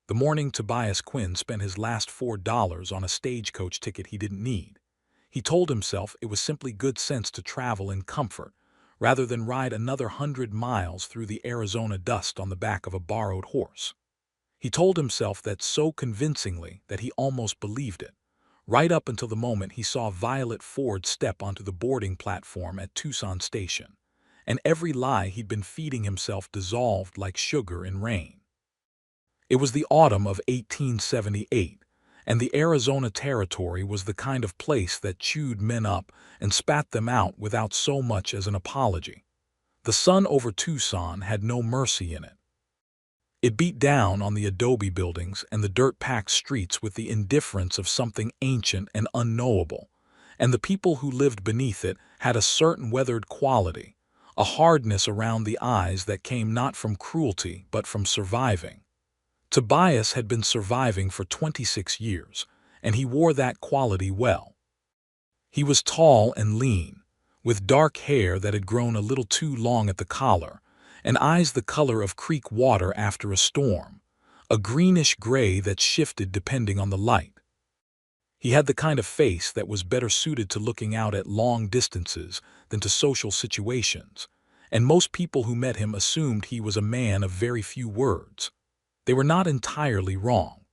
The morning Tobias Quinn spent his last $4 on a stagecoach ticket he didn't need. He told himself it was simply good sense to travel in comfort, rather than ride another 100 miles through the Arizona dust on the back of a borrowed horse. He told himself that so convincingly that he almost believed it, right up until the moment he saw Violet Ford step onto the boarding platform at Tucson Station, and every lie he'd been feeding himself dissolved like sugar in rain. It was the autumn of 1878, and the Arizona Territory was the kind of place that chewed men up and spat them out without so much as an apology. The sun over Tucson had no mercy in it. It beat down on the adobe buildings and the dirt-packed streets with the indifference of something ancient and unknowable, and the people who lived beneath it had a certain weathered quality, a hardness around the eyes that came not from cruelty but from surviving. Tobias had been surviving for 26 years, and he wore that quality well. He was tall and lean, with dark hair that had grown a little too long at the collar, and eyes the color of creek water after a storm, a greenish-gray that shifted depending on the light. He had the kind of face that was better suited to looking out at long distances than to social situations, and most people who met him assumed he was a man of very few words. They were not entirely wrong.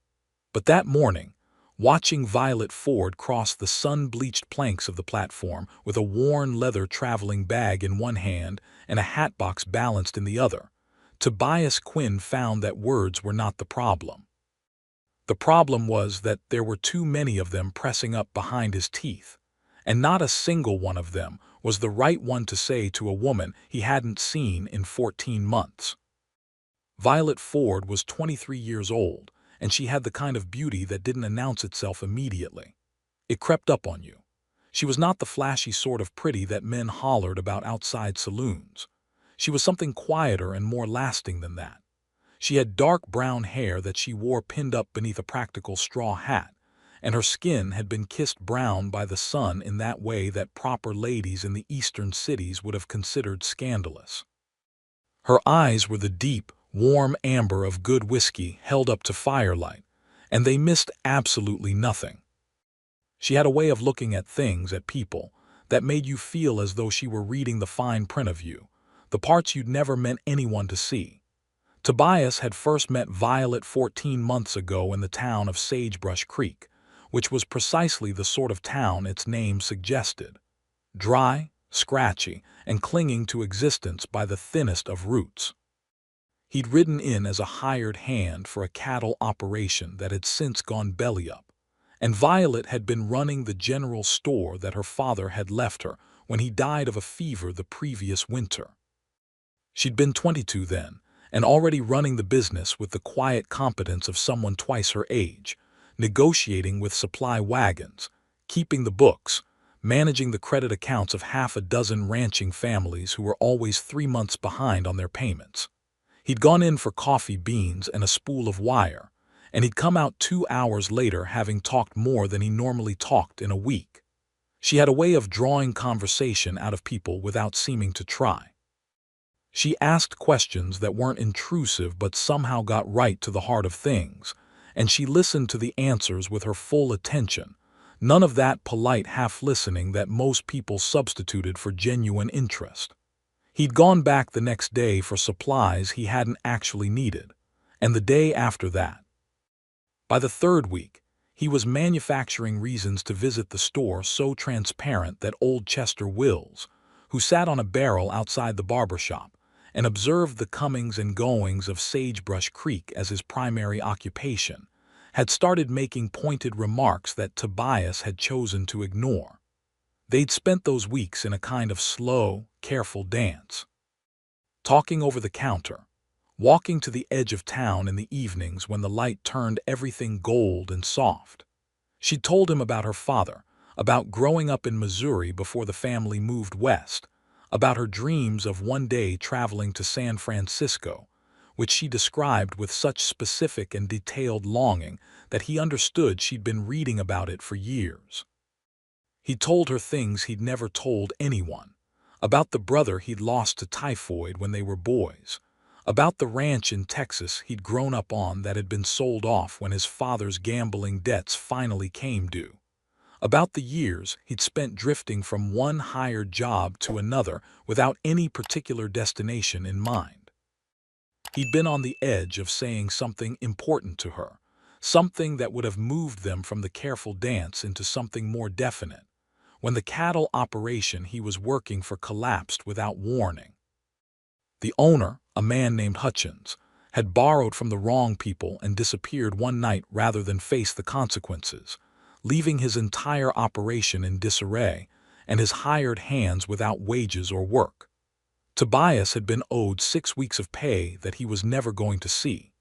But that morning, watching Violet Ford cross the sun-bleached planks of the platform with a worn leather traveling bag in one hand and a hatbox balanced in the other, Tobias Quinn found that words were not the problem. The problem was that there were too many of them pressing up behind his teeth, and not a single one of them was the right one to say to a woman he hadn't seen in 14 months. Violet Ford was 23 years old, and she had the kind of beauty that didn't announce itself immediately. It crept up on you. She was not the flashy sort of pretty that men hollered about outside saloons. She was something quieter and more lasting than that. She had dark brown hair that she wore pinned up beneath a practical straw hat, and her skin had been kissed brown by the sun in that way that proper ladies in the eastern cities would have considered scandalous. Her eyes were the deep, warm amber of good whiskey held up to firelight, and they missed absolutely nothing. She had a way of looking at things, at people, that made you feel as though she were reading the fine print of you, the parts you'd never meant anyone to see. Tobias had first met Violet 14 months ago in the town of Sagebrush Creek, which was precisely the sort of town its name suggested. Dry, scratchy, and clinging to existence by the thinnest of roots. He'd ridden in as a hired hand for a cattle operation that had since gone belly up, and Violet had been running the general store that her father had left her when he died of a fever the previous winter. She'd been 22 then, and already running the business with the quiet competence of someone twice her age, negotiating with supply wagons, keeping the books, managing the credit accounts of half a dozen ranching families who were always 3 months behind on their payments. He'd gone in for coffee beans and a spool of wire, and he'd come out 2 hours later having talked more than he normally talked in a week. She had a way of drawing conversation out of people without seeming to try. She asked questions that weren't intrusive but somehow got right to the heart of things, and she listened to the answers with her full attention, none of that polite half-listening that most people substituted for genuine interest. He'd gone back the next day for supplies he hadn't actually needed, and the day after that. By the third week, he was manufacturing reasons to visit the store so transparent that old Chester Wills, who sat on a barrel outside the barber shop and observed the comings and goings of Sagebrush Creek as his primary occupation, had started making pointed remarks that Tobias had chosen to ignore. They'd spent those weeks in a kind of slow, careful dance. Talking over the counter, walking to the edge of town in the evenings when the light turned everything gold and soft. She'd told him about her father, about growing up in Missouri before the family moved west, about her dreams of one day traveling to San Francisco, which she described with such specific and detailed longing that he understood she'd been reading about it for years. He told her things he'd never told anyone, about the brother he'd lost to typhoid when they were boys, About the ranch in Texas he'd grown up on that had been sold off when his father's gambling debts finally came due. About the years he'd spent drifting from one hired job to another without any particular destination in mind. He'd been on the edge of saying something important to her, something that would have moved them from the careful dance into something more definite, when the cattle operation he was working for collapsed without warning. The owner, a man named Hutchins, had borrowed from the wrong people and disappeared one night rather than face the consequences, leaving his entire operation in disarray and his hired hands without wages or work. Tobias had been owed 6 weeks of pay that he was never going to see.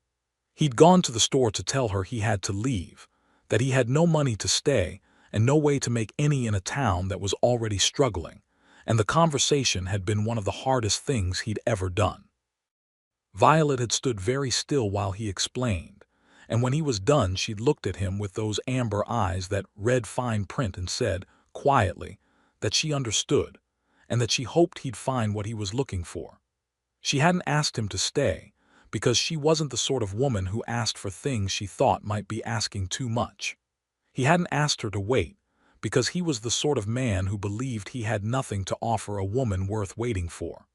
He'd gone to the store to tell her he had to leave, that he had no money to stay and no way to make any in a town that was already struggling, and the conversation had been one of the hardest things he'd ever done. Violet had stood very still while he explained, and when he was done she'd looked at him with those amber eyes that read fine print and said, quietly, that she understood, and that she hoped he'd find what he was looking for. She hadn't asked him to stay, because she wasn't the sort of woman who asked for things she thought might be asking too much. He hadn't asked her to wait, because he was the sort of man who believed he had nothing to offer a woman worth waiting for.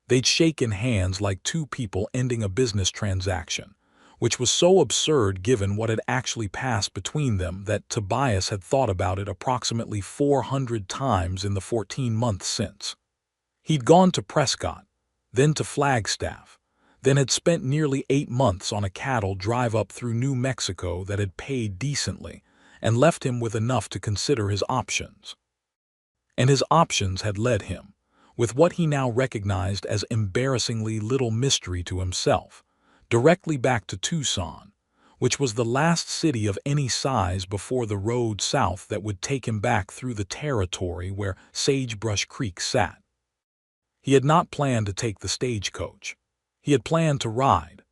They'd shaken hands like two people ending a business transaction, which was so absurd given what had actually passed between them that Tobias had thought about it approximately 400 times in the 14 months since. He'd gone to Prescott, then to Flagstaff, then had spent nearly 8 months on a cattle drive up through New Mexico that had paid decently and left him with enough to consider his options. And his options had led him, with what he now recognized as embarrassingly little mystery to himself, directly back to Tucson, which was the last city of any size before the road south that would take him back through the territory where Sagebrush Creek sat. He had not planned to take the stagecoach. He had planned to ride,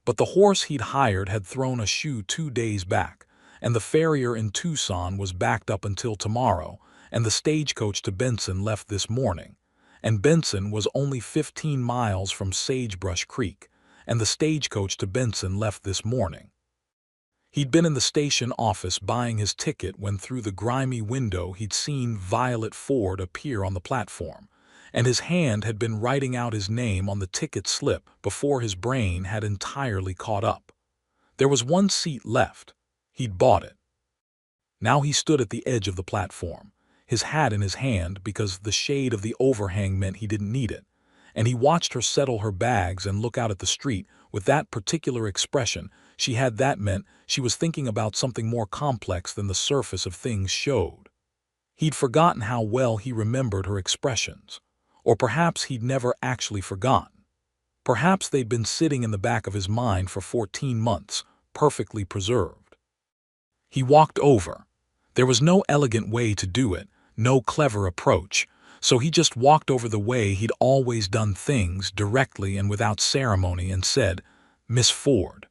but the horse he'd hired had thrown a shoe 2 days back, and the farrier in Tucson was backed up until tomorrow, and the stagecoach to Benson left this morning, and Benson was only 15 miles from Sagebrush Creek, and the stagecoach to Benson left this morning. He'd been in the station office buying his ticket when through the grimy window he'd seen Violet Ford appear on the platform, and his hand had been writing out his name on the ticket slip before his brain had entirely caught up. There was one seat left. He'd bought it. Now he stood at the edge of the platform, his hat in his hand because the shade of the overhang meant he didn't need it, and he watched her settle her bags and look out at the street with that particular expression she had that meant she was thinking about something more complex than the surface of things showed. He'd forgotten how well he remembered her expressions, or perhaps he'd never actually forgotten. Perhaps they'd been sitting in the back of his mind for 14 months, perfectly preserved. He walked over. There was no elegant way to do it, no clever approach, so he just walked over the way he'd always done things, directly and without ceremony, and said, "Miss Ford."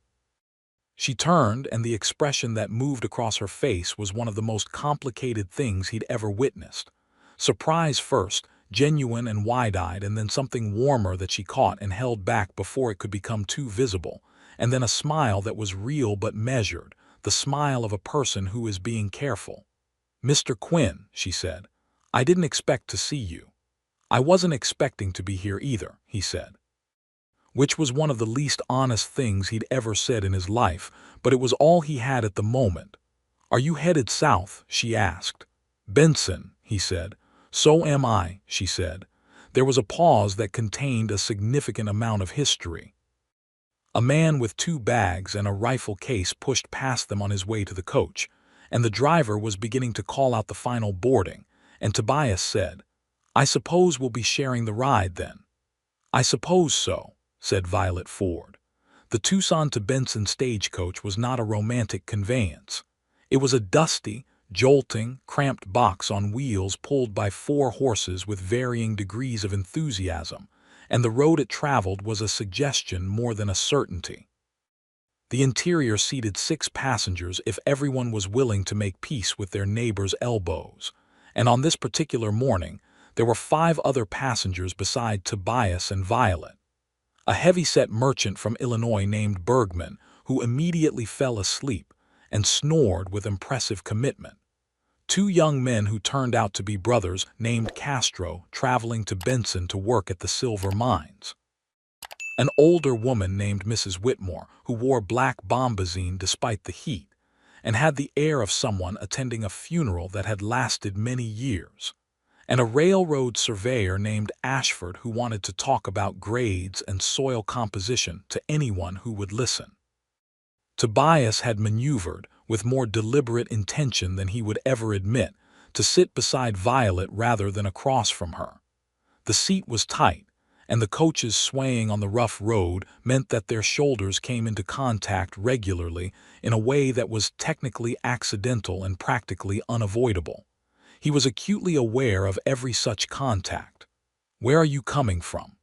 She turned, and the expression that moved across her face was one of the most complicated things he'd ever witnessed. Surprise first, genuine and wide-eyed, and then something warmer that she caught and held back before it could become too visible, and then a smile that was real but measured, the smile of a person who is being careful. "Mr. Quinn," she said, "I didn't expect to see you." "I wasn't expecting to be here either," he said. Which was one of the least honest things he'd ever said in his life, but it was all he had at the moment. "Are you headed south?" she asked. "Benson," he said. "So am I," she said. There was a pause that contained a significant amount of history. A man with 2 bags and a rifle case pushed past them on his way to the coach, and the driver was beginning to call out the final boarding, and Tobias said, "I suppose we'll be sharing the ride then." "I suppose so," said Violet Ford. The Tucson to Benson stagecoach was not a romantic conveyance. It was a dusty, jolting, cramped box on wheels pulled by 4 horses with varying degrees of enthusiasm, and the road it traveled was a suggestion more than a certainty. The interior seated 6 passengers if everyone was willing to make peace with their neighbors' elbows, and on this particular morning there were 5 other passengers beside Tobias and Violet. a heavy-set merchant from Illinois named Bergman, who immediately fell asleep and snored with impressive commitment. Two young men who turned out to be brothers named Castro, traveling to Benson to work at the silver mines. An older woman named Mrs. Whitmore, who wore black bombazine despite the heat, and had the air of someone attending a funeral that had lasted many years. And a railroad surveyor named Ashford who wanted to talk about grades and soil composition to anyone who would listen. Tobias had maneuvered, with more deliberate intention than he would ever admit, to sit beside Violet rather than across from her. The seat was tight, and the coaches swaying on the rough road meant that their shoulders came into contact regularly in a way that was technically accidental and practically unavoidable. He was acutely aware of every such contact. "Where are you coming from?"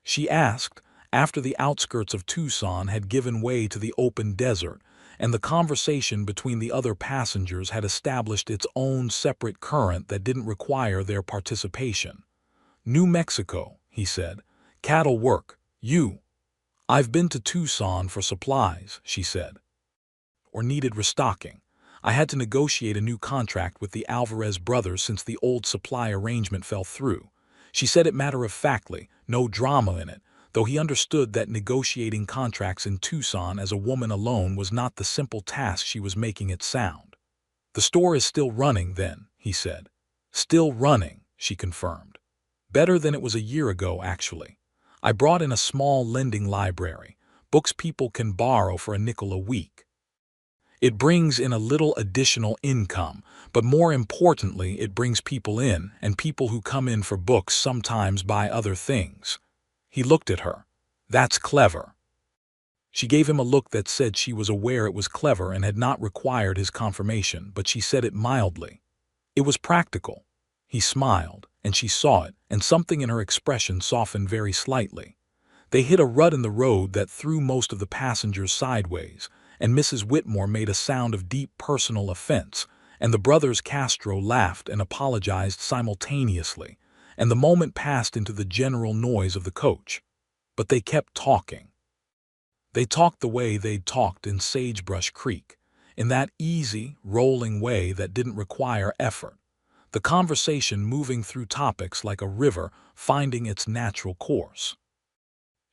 she asked, after the outskirts of Tucson had given way to the open desert, and the conversation between the other passengers had established its own separate current that didn't require their participation. "New Mexico," he said. "Cattle work. You?" "I've been to Tucson for supplies," she said. "Or needed restocking. I had to negotiate a new contract with the Alvarez brothers since the old supply arrangement fell through." She said it matter-of-factly, no drama in it, though he understood that negotiating contracts in Tucson as a woman alone was not the simple task she was making it sound. "The store is still running, then," he said. "Still running," she confirmed. "Better than it was a year ago, actually. I brought in a small lending library, books people can borrow for a nickel a week. It brings in a little additional income, but more importantly, it brings people in, and people who come in for books sometimes buy other things." He looked at her. "That's clever." She gave him a look that said she was aware it was clever and had not required his confirmation, but she said it mildly. "It was practical." He smiled, and she saw it, and something in her expression softened very slightly. They hit a rut in the road that threw most of the passengers sideways, and Mrs. Whitmore made a sound of deep personal offense, and the brothers Castro laughed and apologized simultaneously, and the moment passed into the general noise of the coach. But they kept talking. They talked the way they'd talked in Sagebrush Creek, in that easy, rolling way that didn't require effort. The conversation moving through topics like a river finding its natural course.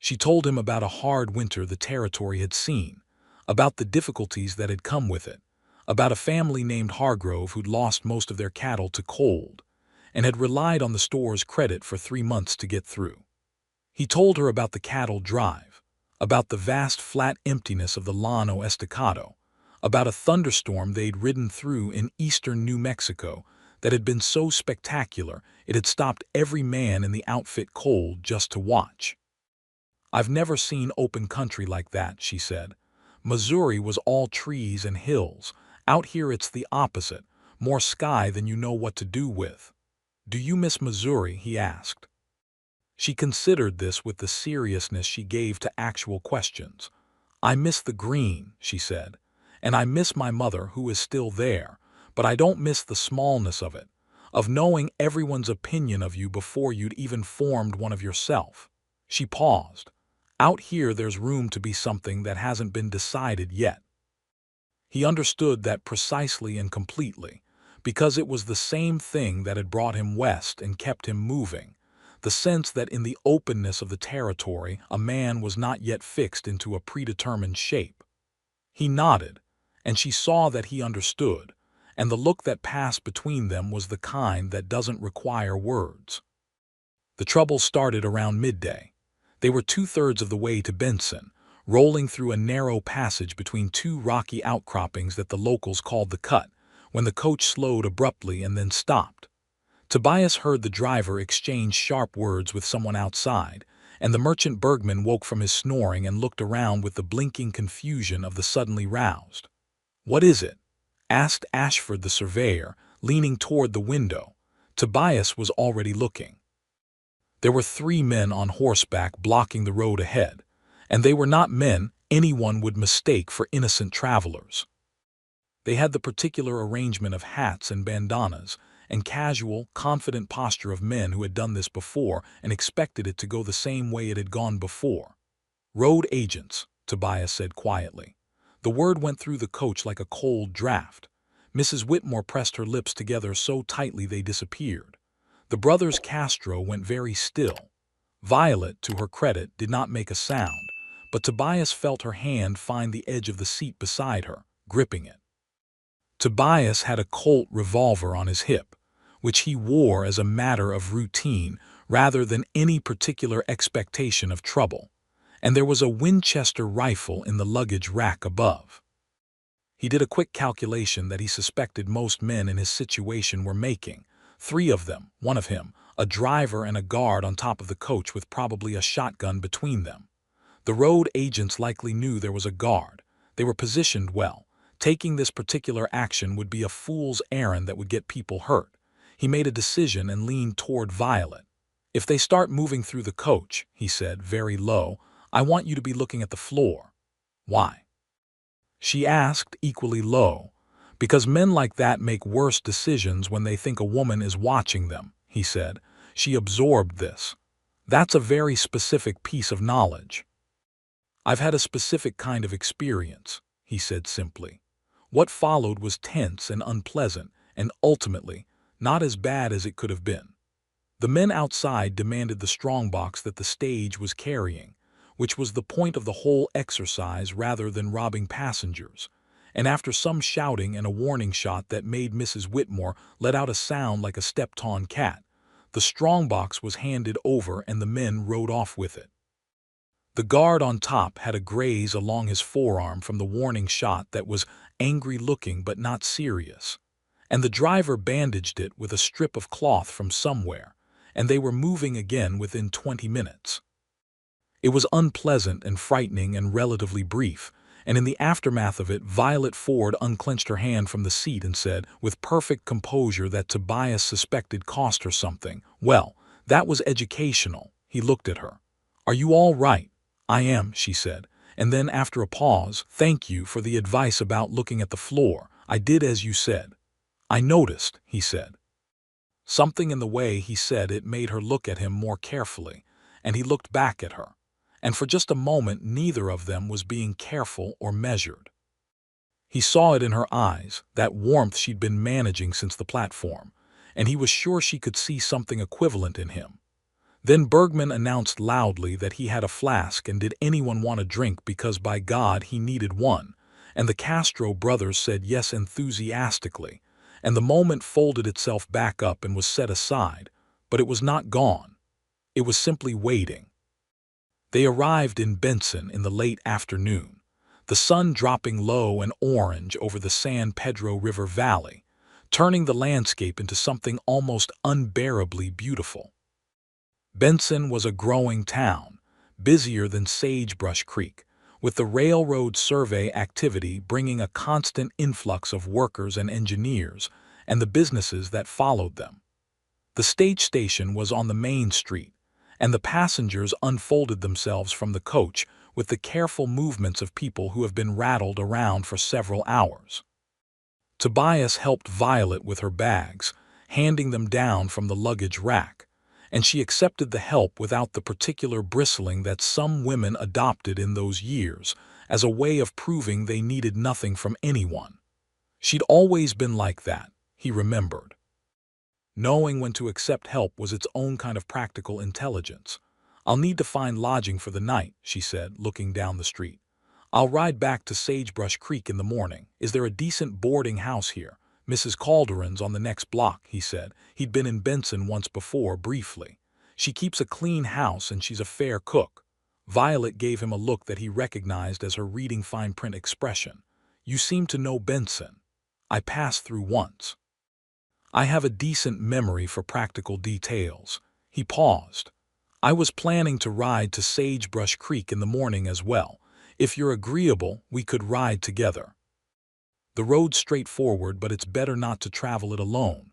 She told him about a hard winter the territory had seen, about the difficulties that had come with it, about a family named Hargrove who'd lost most of their cattle to cold, and had relied on the store's credit for 3 months to get through. He told her about the cattle drive, about the vast flat emptiness of the Llano Estacado, about a thunderstorm they'd ridden through in eastern New Mexico that had been so spectacular it had stopped every man in the outfit cold just to watch. "I've never seen open country like that," she said. "Missouri was all trees and hills. Out here it's the opposite, more sky than you know what to do with." "Do you miss Missouri?" he asked. She considered this with the seriousness she gave to actual questions. "I miss the green," she said, "and I miss my mother who is still there, but I don't miss the smallness of it, of knowing everyone's opinion of you before you'd even formed one of yourself." She paused. "Out here there's room to be something that hasn't been decided yet." He understood that precisely and completely, because it was the same thing that had brought him west and kept him moving, the sense that in the openness of the territory a man was not yet fixed into a predetermined shape. He nodded, and she saw that he understood, and the look that passed between them was the kind that doesn't require words. The trouble started around midday. They were 2/3 of the way to Benson, rolling through a narrow passage between two rocky outcroppings that the locals called the Cut, when the coach slowed abruptly and then stopped. Tobias heard the driver exchange sharp words with someone outside, and the merchant Bergman woke from his snoring and looked around with the blinking confusion of the suddenly roused. "What is it?" asked Ashford the surveyor, leaning toward the window. Tobias was already looking. There were 3 men on horseback blocking the road ahead, and they were not men anyone would mistake for innocent travelers. They had the particular arrangement of hats and bandanas, and casual, confident posture of men who had done this before and expected it to go the same way it had gone before. "Road agents," Tobias said quietly. The word went through the coach like a cold draft. Mrs. Whitmore pressed her lips together so tightly they disappeared. The brothers Castro went very still. Violet, to her credit, did not make a sound, but Tobias felt her hand find the edge of the seat beside her, gripping it. Tobias had a Colt revolver on his hip, which he wore as a matter of routine rather than any particular expectation of trouble, and there was a Winchester rifle in the luggage rack above. He did a quick calculation that he suspected most men in his situation were making. 3 of them, one of him, a driver and a guard on top of the coach with probably a shotgun between them. The road agents likely knew there was a guard. They were positioned well. Taking this particular action would be a fool's errand that would get people hurt. He made a decision and leaned toward Violet. "If they start moving through the coach," he said, very low, "I want you to be looking at the floor." "Why?" she asked, equally low. "Because men like that make worse decisions when they think a woman is watching them," he said. She absorbed this. "That's a very specific piece of knowledge." "I've had a specific kind of experience," he said simply. What followed was tense and unpleasant, and ultimately, not as bad as it could have been. The men outside demanded the strongbox that the stage was carrying, which was the point of the whole exercise rather than robbing passengers, and after some shouting and a warning shot that made Mrs. Whitmore let out a sound like a stepped-on cat, the strongbox was handed over and the men rode off with it. The guard on top had a graze along his forearm from the warning shot that was angry-looking but not serious, and the driver bandaged it with a strip of cloth from somewhere, and they were moving again within 20 minutes. It was unpleasant and frightening and relatively brief, and in the aftermath of it, Violet Ford unclenched her hand from the seat and said, with perfect composure that Tobias suspected cost her something, "Well, that was educational." He looked at her. "Are you all right?" "I am," she said, and then after a pause, "Thank you for the advice about looking at the floor. I did as you said." "I noticed," he said. Something in the way he said it made her look at him more carefully, and he looked back at her. And for just a moment neither of them was being careful or measured. He saw it in her eyes, that warmth she'd been managing since the platform, and he was sure she could see something equivalent in him. Then Bergman announced loudly that he had a flask and did anyone want a drink because by God he needed one, and the Castro brothers said yes enthusiastically, and the moment folded itself back up and was set aside, but it was not gone. It was simply waiting. They arrived in Benson in the late afternoon, the sun dropping low and orange over the San Pedro River Valley, turning the landscape into something almost unbearably beautiful. Benson was a growing town, busier than Sagebrush Creek, with the railroad survey activity bringing a constant influx of workers and engineers, and the businesses that followed them. The stage station was on the main street, and the passengers unfolded themselves from the coach with the careful movements of people who have been rattled around for several hours. Tobias helped Violet with her bags, handing them down from the luggage rack, and she accepted the help without the particular bristling that some women adopted in those years as a way of proving they needed nothing from anyone. She'd always been like that, he remembered. Knowing when to accept help was its own kind of practical intelligence. "I'll need to find lodging for the night," she said, looking down the street. "I'll ride back to Sagebrush Creek in the morning. Is there a decent boarding house here?" "Mrs. Calderon's on the next block," he said. He'd been in Benson once before, briefly. "She keeps a clean house and she's a fair cook." Violet gave him a look that he recognized as her reading fine print expression. "You seem to know Benson." "I passed through once." "I have a decent memory for practical details." He paused. "I was planning to ride to Sagebrush Creek in the morning as well. If you're agreeable, we could ride together. The road's straightforward, but it's better not to travel it alone."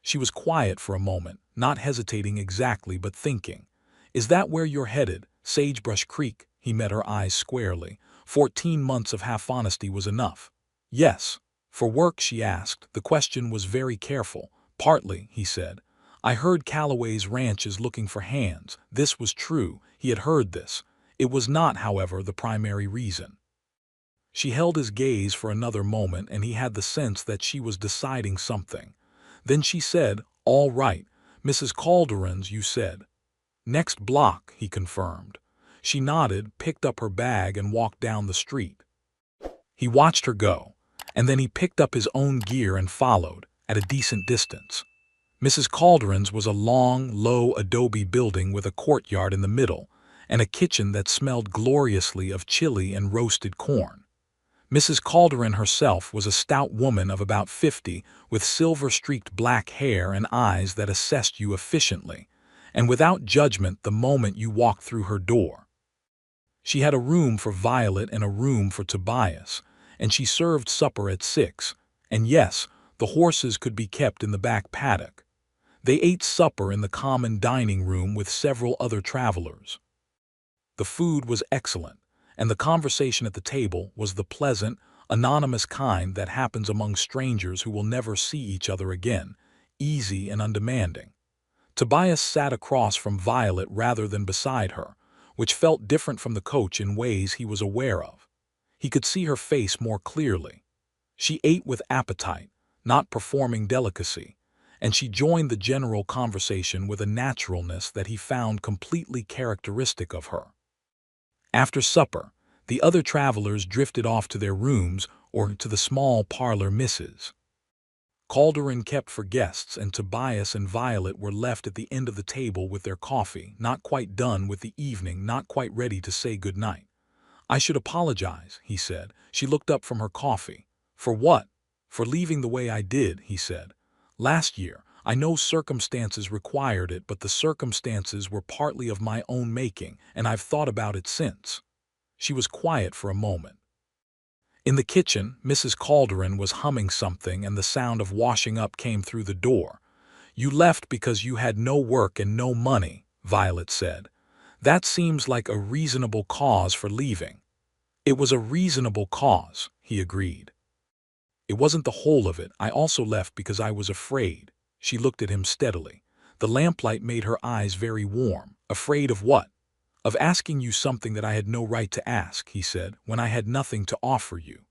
She was quiet for a moment, not hesitating exactly but thinking. "Is that where you're headed, Sagebrush Creek?" He met her eyes squarely. 14 months of half-honesty was enough. "Yes." "For work?" she asked. The question was very careful, Partly, he said. I heard Calloway's ranch is looking for hands. This was true. He had heard this. It was not, however, the primary reason. She held his gaze for another moment, and he had the sense that she was deciding something. Then she said, "All right, Mrs. Calderon's, you said." "Next block," he confirmed. She nodded, picked up her bag, and walked down the street. He watched her go, and then he picked up his own gear and followed, at a decent distance. Mrs. Calderon's was a long, low adobe building with a courtyard in the middle, and a kitchen that smelled gloriously of chili and roasted corn. Mrs. Calderon herself was a stout woman of about 50, with silver-streaked black hair and eyes that assessed you efficiently, and without judgment the moment you walked through her door. She had a room for Violet and a room for Tobias, and she served supper at 6, and yes, the horses could be kept in the back paddock. They ate supper in the common dining room with several other travelers. The food was excellent, and the conversation at the table was the pleasant, anonymous kind that happens among strangers who will never see each other again, easy and undemanding. Tobias sat across from Violet rather than beside her, which felt different from the coach in ways he was aware of. He could see her face more clearly. She ate with appetite, not performing delicacy, and she joined the general conversation with a naturalness that he found completely characteristic of her. After supper, the other travelers drifted off to their rooms or to the small parlor Mrs. Calderon kept for guests, and Tobias and Violet were left at the end of the table with their coffee, not quite done with the evening, not quite ready to say good night. "I should apologize," he said. She looked up from her coffee. "For what?" "For leaving the way I did," he said. "Last year. I know circumstances required it, but the circumstances were partly of my own making, and I've thought about it since." She was quiet for a moment. In the kitchen, Mrs. Calderon was humming something, and the sound of washing up came through the door. "You left because you had no work and no money," Violet said. "That seems like a reasonable cause for leaving." "It was a reasonable cause," he agreed. "It wasn't the whole of it. I also left because I was afraid." She looked at him steadily. The lamplight made her eyes very warm. "Afraid of what?" "Of asking you something that I had no right to ask," he said, "when I had nothing to offer you."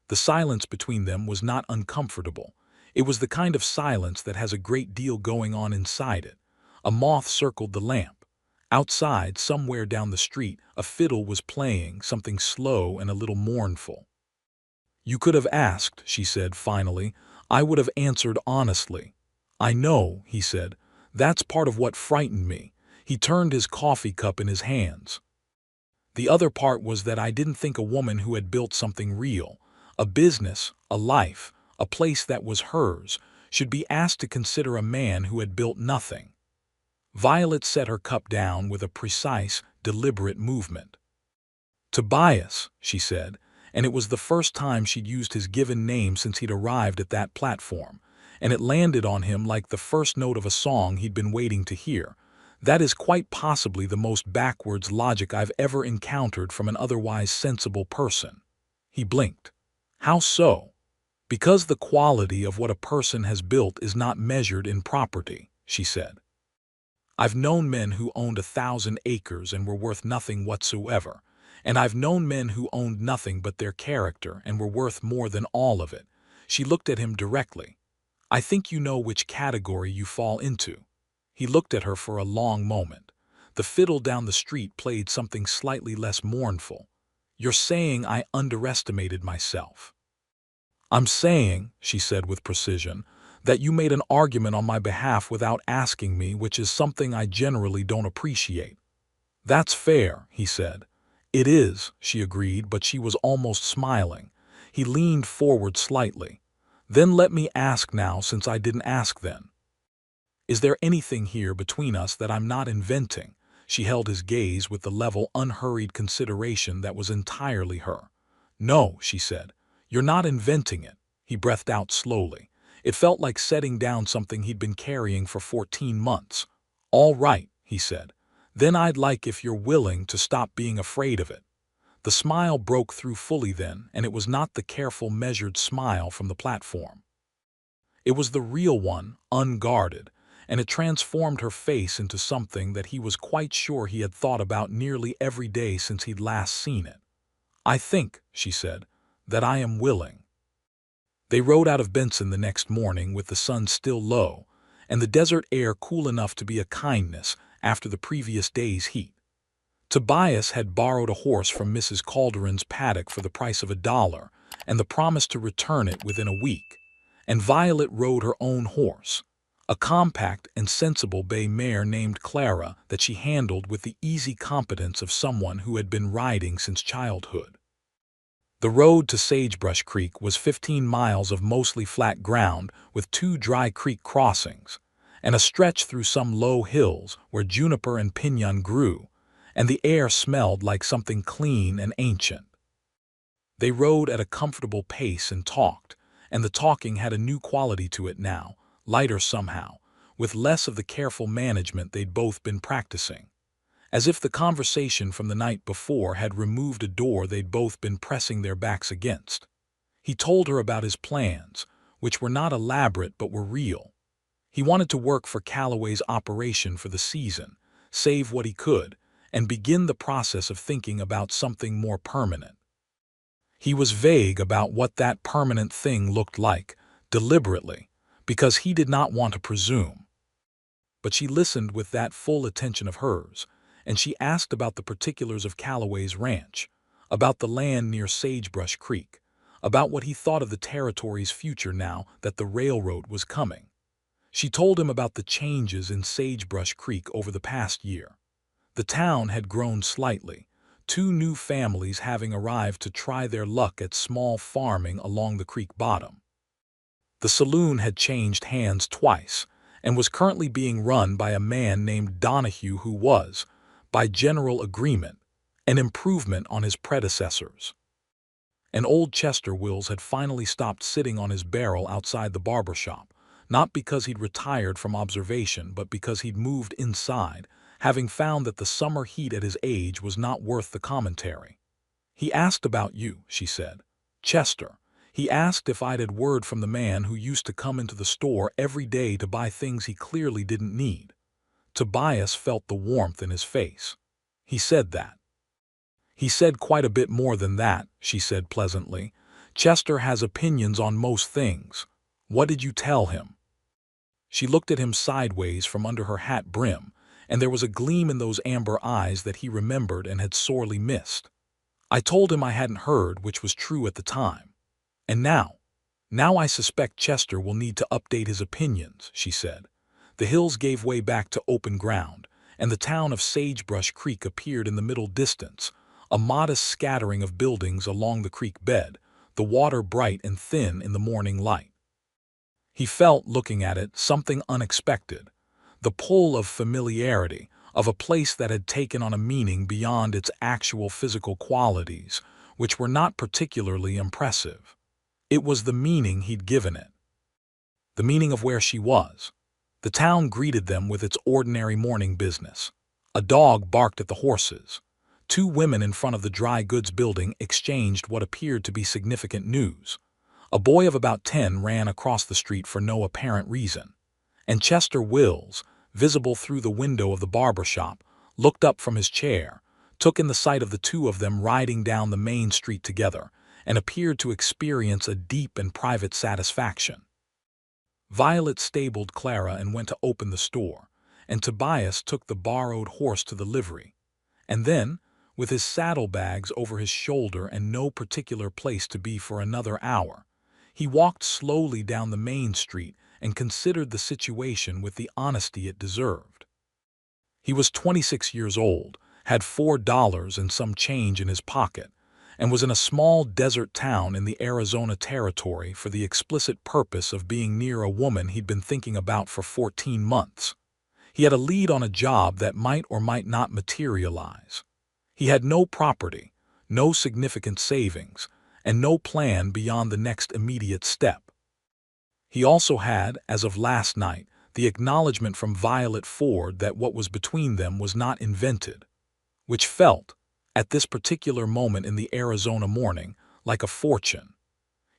The silence between them was not uncomfortable. It was the kind of silence that has a great deal going on inside it. A moth circled the lamp. Outside, somewhere down the street, a fiddle was playing, something slow and a little mournful. "You could have asked," she said finally. "I would have answered honestly." "I know," he said. "That's part of what frightened me." He turned his coffee cup in his hands. "The other part was that I didn't think a woman who had built something real, a business, a life, a place that was hers, should be asked to consider a man who had built nothing." Violet set her cup down with a precise, deliberate movement. "Tobias," she said, and it was the first time she'd used his given name since he'd arrived at that platform, and it landed on him like the first note of a song he'd been waiting to hear. "That is quite possibly the most backwards logic I've ever encountered from an otherwise sensible person." He blinked. "How so?" "Because the quality of what a person has built is not measured in property," she said. "I've known men who owned 1,000 acres and were worth nothing whatsoever, and I've known men who owned nothing but their character and were worth more than all of it." She looked at him directly. "I think you know which category you fall into." He looked at her for a long moment. The fiddle down the street played something slightly less mournful. "You're saying I underestimated myself." "I'm saying," she said with precision, "that you made an argument on my behalf without asking me, which is something I generally don't appreciate." "That's fair," he said. "It is," she agreed, but she was almost smiling. He leaned forward slightly. "Then let me ask now, since I didn't ask then. Is there anything here between us that I'm not inventing?" She held his gaze with the level, unhurried consideration that was entirely her. "No," she said. "You're not inventing it." He breathed out slowly. It felt like setting down something he'd been carrying for 14 months. "All right," he said. "Then I'd like, if you're willing, to stop being afraid of it." The smile broke through fully then, and it was not the careful, measured smile from the platform. It was the real one, unguarded, and it transformed her face into something that he was quite sure he had thought about nearly every day since he'd last seen it. "I think," she said, "that I am willing." They rode out of Benson the next morning with the sun still low, and the desert air cool enough to be a kindness after the previous day's heat. Tobias had borrowed a horse from Mrs. Calderon's paddock for the price of $1 and the promise to return it within a week, and Violet rode her own horse, a compact and sensible bay mare named Clara that she handled with the easy competence of someone who had been riding since childhood. The road to Sagebrush Creek was 15 miles of mostly flat ground with 2 dry creek crossings, and a stretch through some low hills where juniper and piñon grew, and the air smelled like something clean and ancient. They rode at a comfortable pace and talked, and the talking had a new quality to it now, lighter somehow, with less of the careful management they'd both been practicing, as if the conversation from the night before had removed a door they'd both been pressing their backs against. He told her about his plans, which were not elaborate but were real. He wanted to work for Calloway's operation for the season, save what he could, and begin the process of thinking about something more permanent. He was vague about what that permanent thing looked like, deliberately, because he did not want to presume. But she listened with that full attention of hers, and she asked about the particulars of Calloway's ranch, about the land near Sagebrush Creek, about what he thought of the territory's future now that the railroad was coming. She told him about the changes in Sagebrush Creek over the past year. The town had grown slightly, 2 new families having arrived to try their luck at small farming along the creek bottom. The saloon had changed hands twice, and was currently being run by a man named Donahue who was, by general agreement, an improvement on his predecessors. And old Chester Wills had finally stopped sitting on his barrel outside the barber shop, not because he'd retired from observation but because he'd moved inside, having found that the summer heat at his age was not worth the commentary. "He asked about you," she said. "Chester. He asked if I'd had word from the man who used to come into the store every day to buy things he clearly didn't need." Tobias felt the warmth in his face. "He said that." "He said quite a bit more than that," she said pleasantly. "Chester has opinions on most things. What did you tell him?" She looked at him sideways from under her hat brim, and there was a gleam in those amber eyes that he remembered and had sorely missed. "I told him I hadn't heard, which was true at the time. And now I suspect Chester will need to update his opinions," she said. The hills gave way back to open ground, and the town of Sagebrush Creek appeared in the middle distance, a modest scattering of buildings along the creek bed, the water bright and thin in the morning light. He felt, looking at it, something unexpected, the pull of familiarity, of a place that had taken on a meaning beyond its actual physical qualities, which were not particularly impressive. It was the meaning he'd given it. The meaning of where she was. The town greeted them with its ordinary morning business. A dog barked at the horses. 2 women in front of the dry goods building exchanged what appeared to be significant news. A boy of about 10 ran across the street for no apparent reason. And Chester Wills, visible through the window of the barber shop, looked up from his chair, took in the sight of the 2 of them riding down the main street together, and appeared to experience a deep and private satisfaction. Violet stabled Clara and went to open the store, and Tobias took the borrowed horse to the livery. And then, with his saddlebags over his shoulder and no particular place to be for another hour, he walked slowly down the main street and considered the situation with the honesty it deserved. He was 26 years old, had $4 and some change in his pocket, and was in a small desert town in the Arizona Territory for the explicit purpose of being near a woman he'd been thinking about for 14 months. He had a lead on a job that might or might not materialize. He had no property, no significant savings, and no plan beyond the next immediate step. He also had, as of last night, the acknowledgement from Violet Ford that what was between them was not invented, which felt, at this particular moment in the Arizona morning, like a fortune.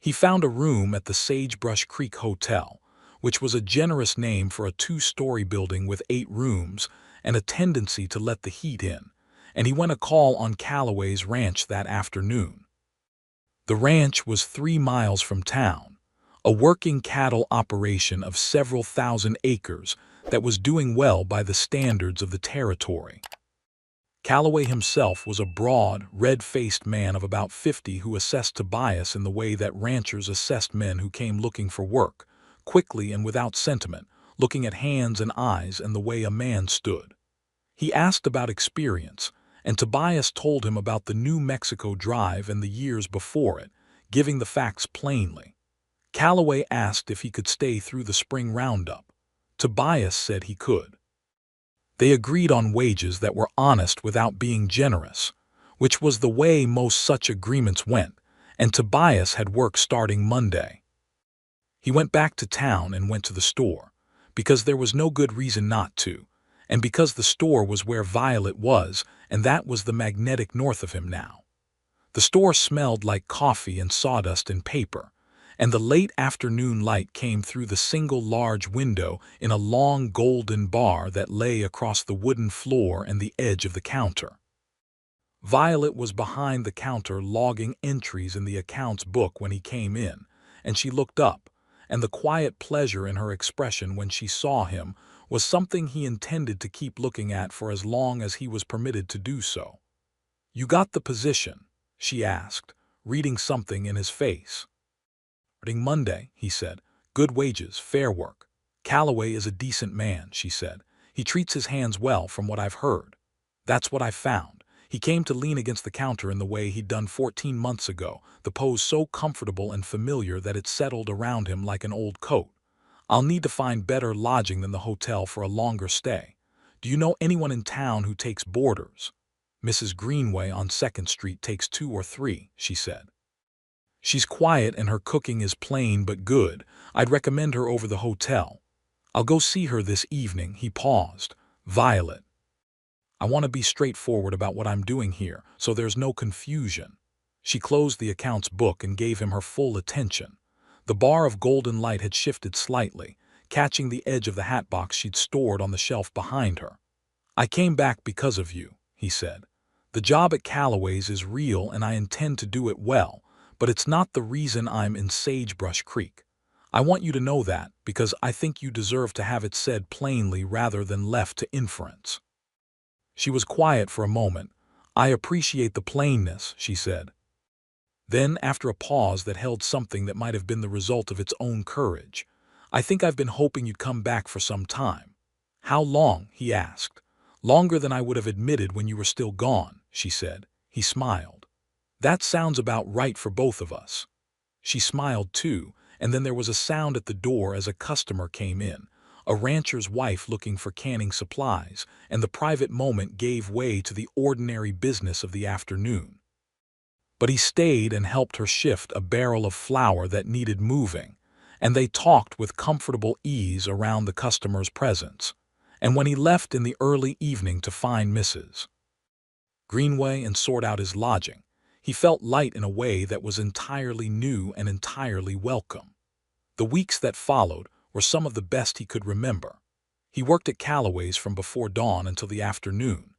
He found a room at the Sagebrush Creek Hotel, which was a generous name for a two-story building with 8 rooms and a tendency to let the heat in, and he went a call on Calloway's ranch that afternoon. The ranch was 3 miles from town, a working cattle operation of several thousand acres that was doing well by the standards of the territory. Calloway himself was a broad, red-faced man of about 50 who assessed Tobias in the way that ranchers assessed men who came looking for work, quickly and without sentiment, looking at hands and eyes and the way a man stood. He asked about experience, and Tobias told him about the New Mexico drive and the years before it, giving the facts plainly. Calloway asked if he could stay through the spring roundup. Tobias said he could. They agreed on wages that were honest without being generous, which was the way most such agreements went, and Tobias had work starting Monday. He went back to town and went to the store, because there was no good reason not to, and because the store was where Violet was, and that was the magnetic north of him now. The store smelled like coffee and sawdust and paper, and the late afternoon light came through the single large window in a long golden bar that lay across the wooden floor and the edge of the counter. Violet was behind the counter logging entries in the accounts book when he came in, and she looked up, and the quiet pleasure in her expression when she saw him was something he intended to keep looking at for as long as he was permitted to do so. "You got the position?" she asked, reading something in his face. "Starting Monday," he said. "Good wages, fair work. Calloway is a decent man," she said. "He treats his hands well from what I've heard. That's what I found. He came to lean against the counter in the way he'd done 14 months ago, the pose so comfortable and familiar that it settled around him like an old coat. I'll need to find better lodging than the hotel for a longer stay. Do you know anyone in town who takes boarders? Mrs. Greenway on 2nd Street takes 2 or 3, she said. She's quiet and her cooking is plain but good. I'd recommend her over the hotel. I'll go see her this evening." He paused. "Violet, I want to be straightforward about what I'm doing here, so there's no confusion." She closed the accounts book and gave him her full attention. The bar of golden light had shifted slightly, catching the edge of the hatbox she'd stored on the shelf behind her. "I came back because of you," he said. "The job at Calloway's is real and I intend to do it well, but it's not the reason I'm in Sagebrush Creek. I want you to know that because I think you deserve to have it said plainly rather than left to inference." She was quiet for a moment. "I appreciate the plainness," she said. Then, after a pause that held something that might have been the result of its own courage, "I think I've been hoping you'd come back for some time." "How long?" he asked. "Longer than I would have admitted when you were still gone," she said. He smiled. "That sounds about right for both of us." She smiled too, and then there was a sound at the door as a customer came in, a rancher's wife looking for canning supplies, and the private moment gave way to the ordinary business of the afternoon. But he stayed and helped her shift a barrel of flour that needed moving, and they talked with comfortable ease around the customer's presence. And when he left in the early evening to find Mrs. Greenway and sort out his lodging, he felt light in a way that was entirely new and entirely welcome. The weeks that followed were some of the best he could remember. He worked at Calloway's from before dawn until the afternoon,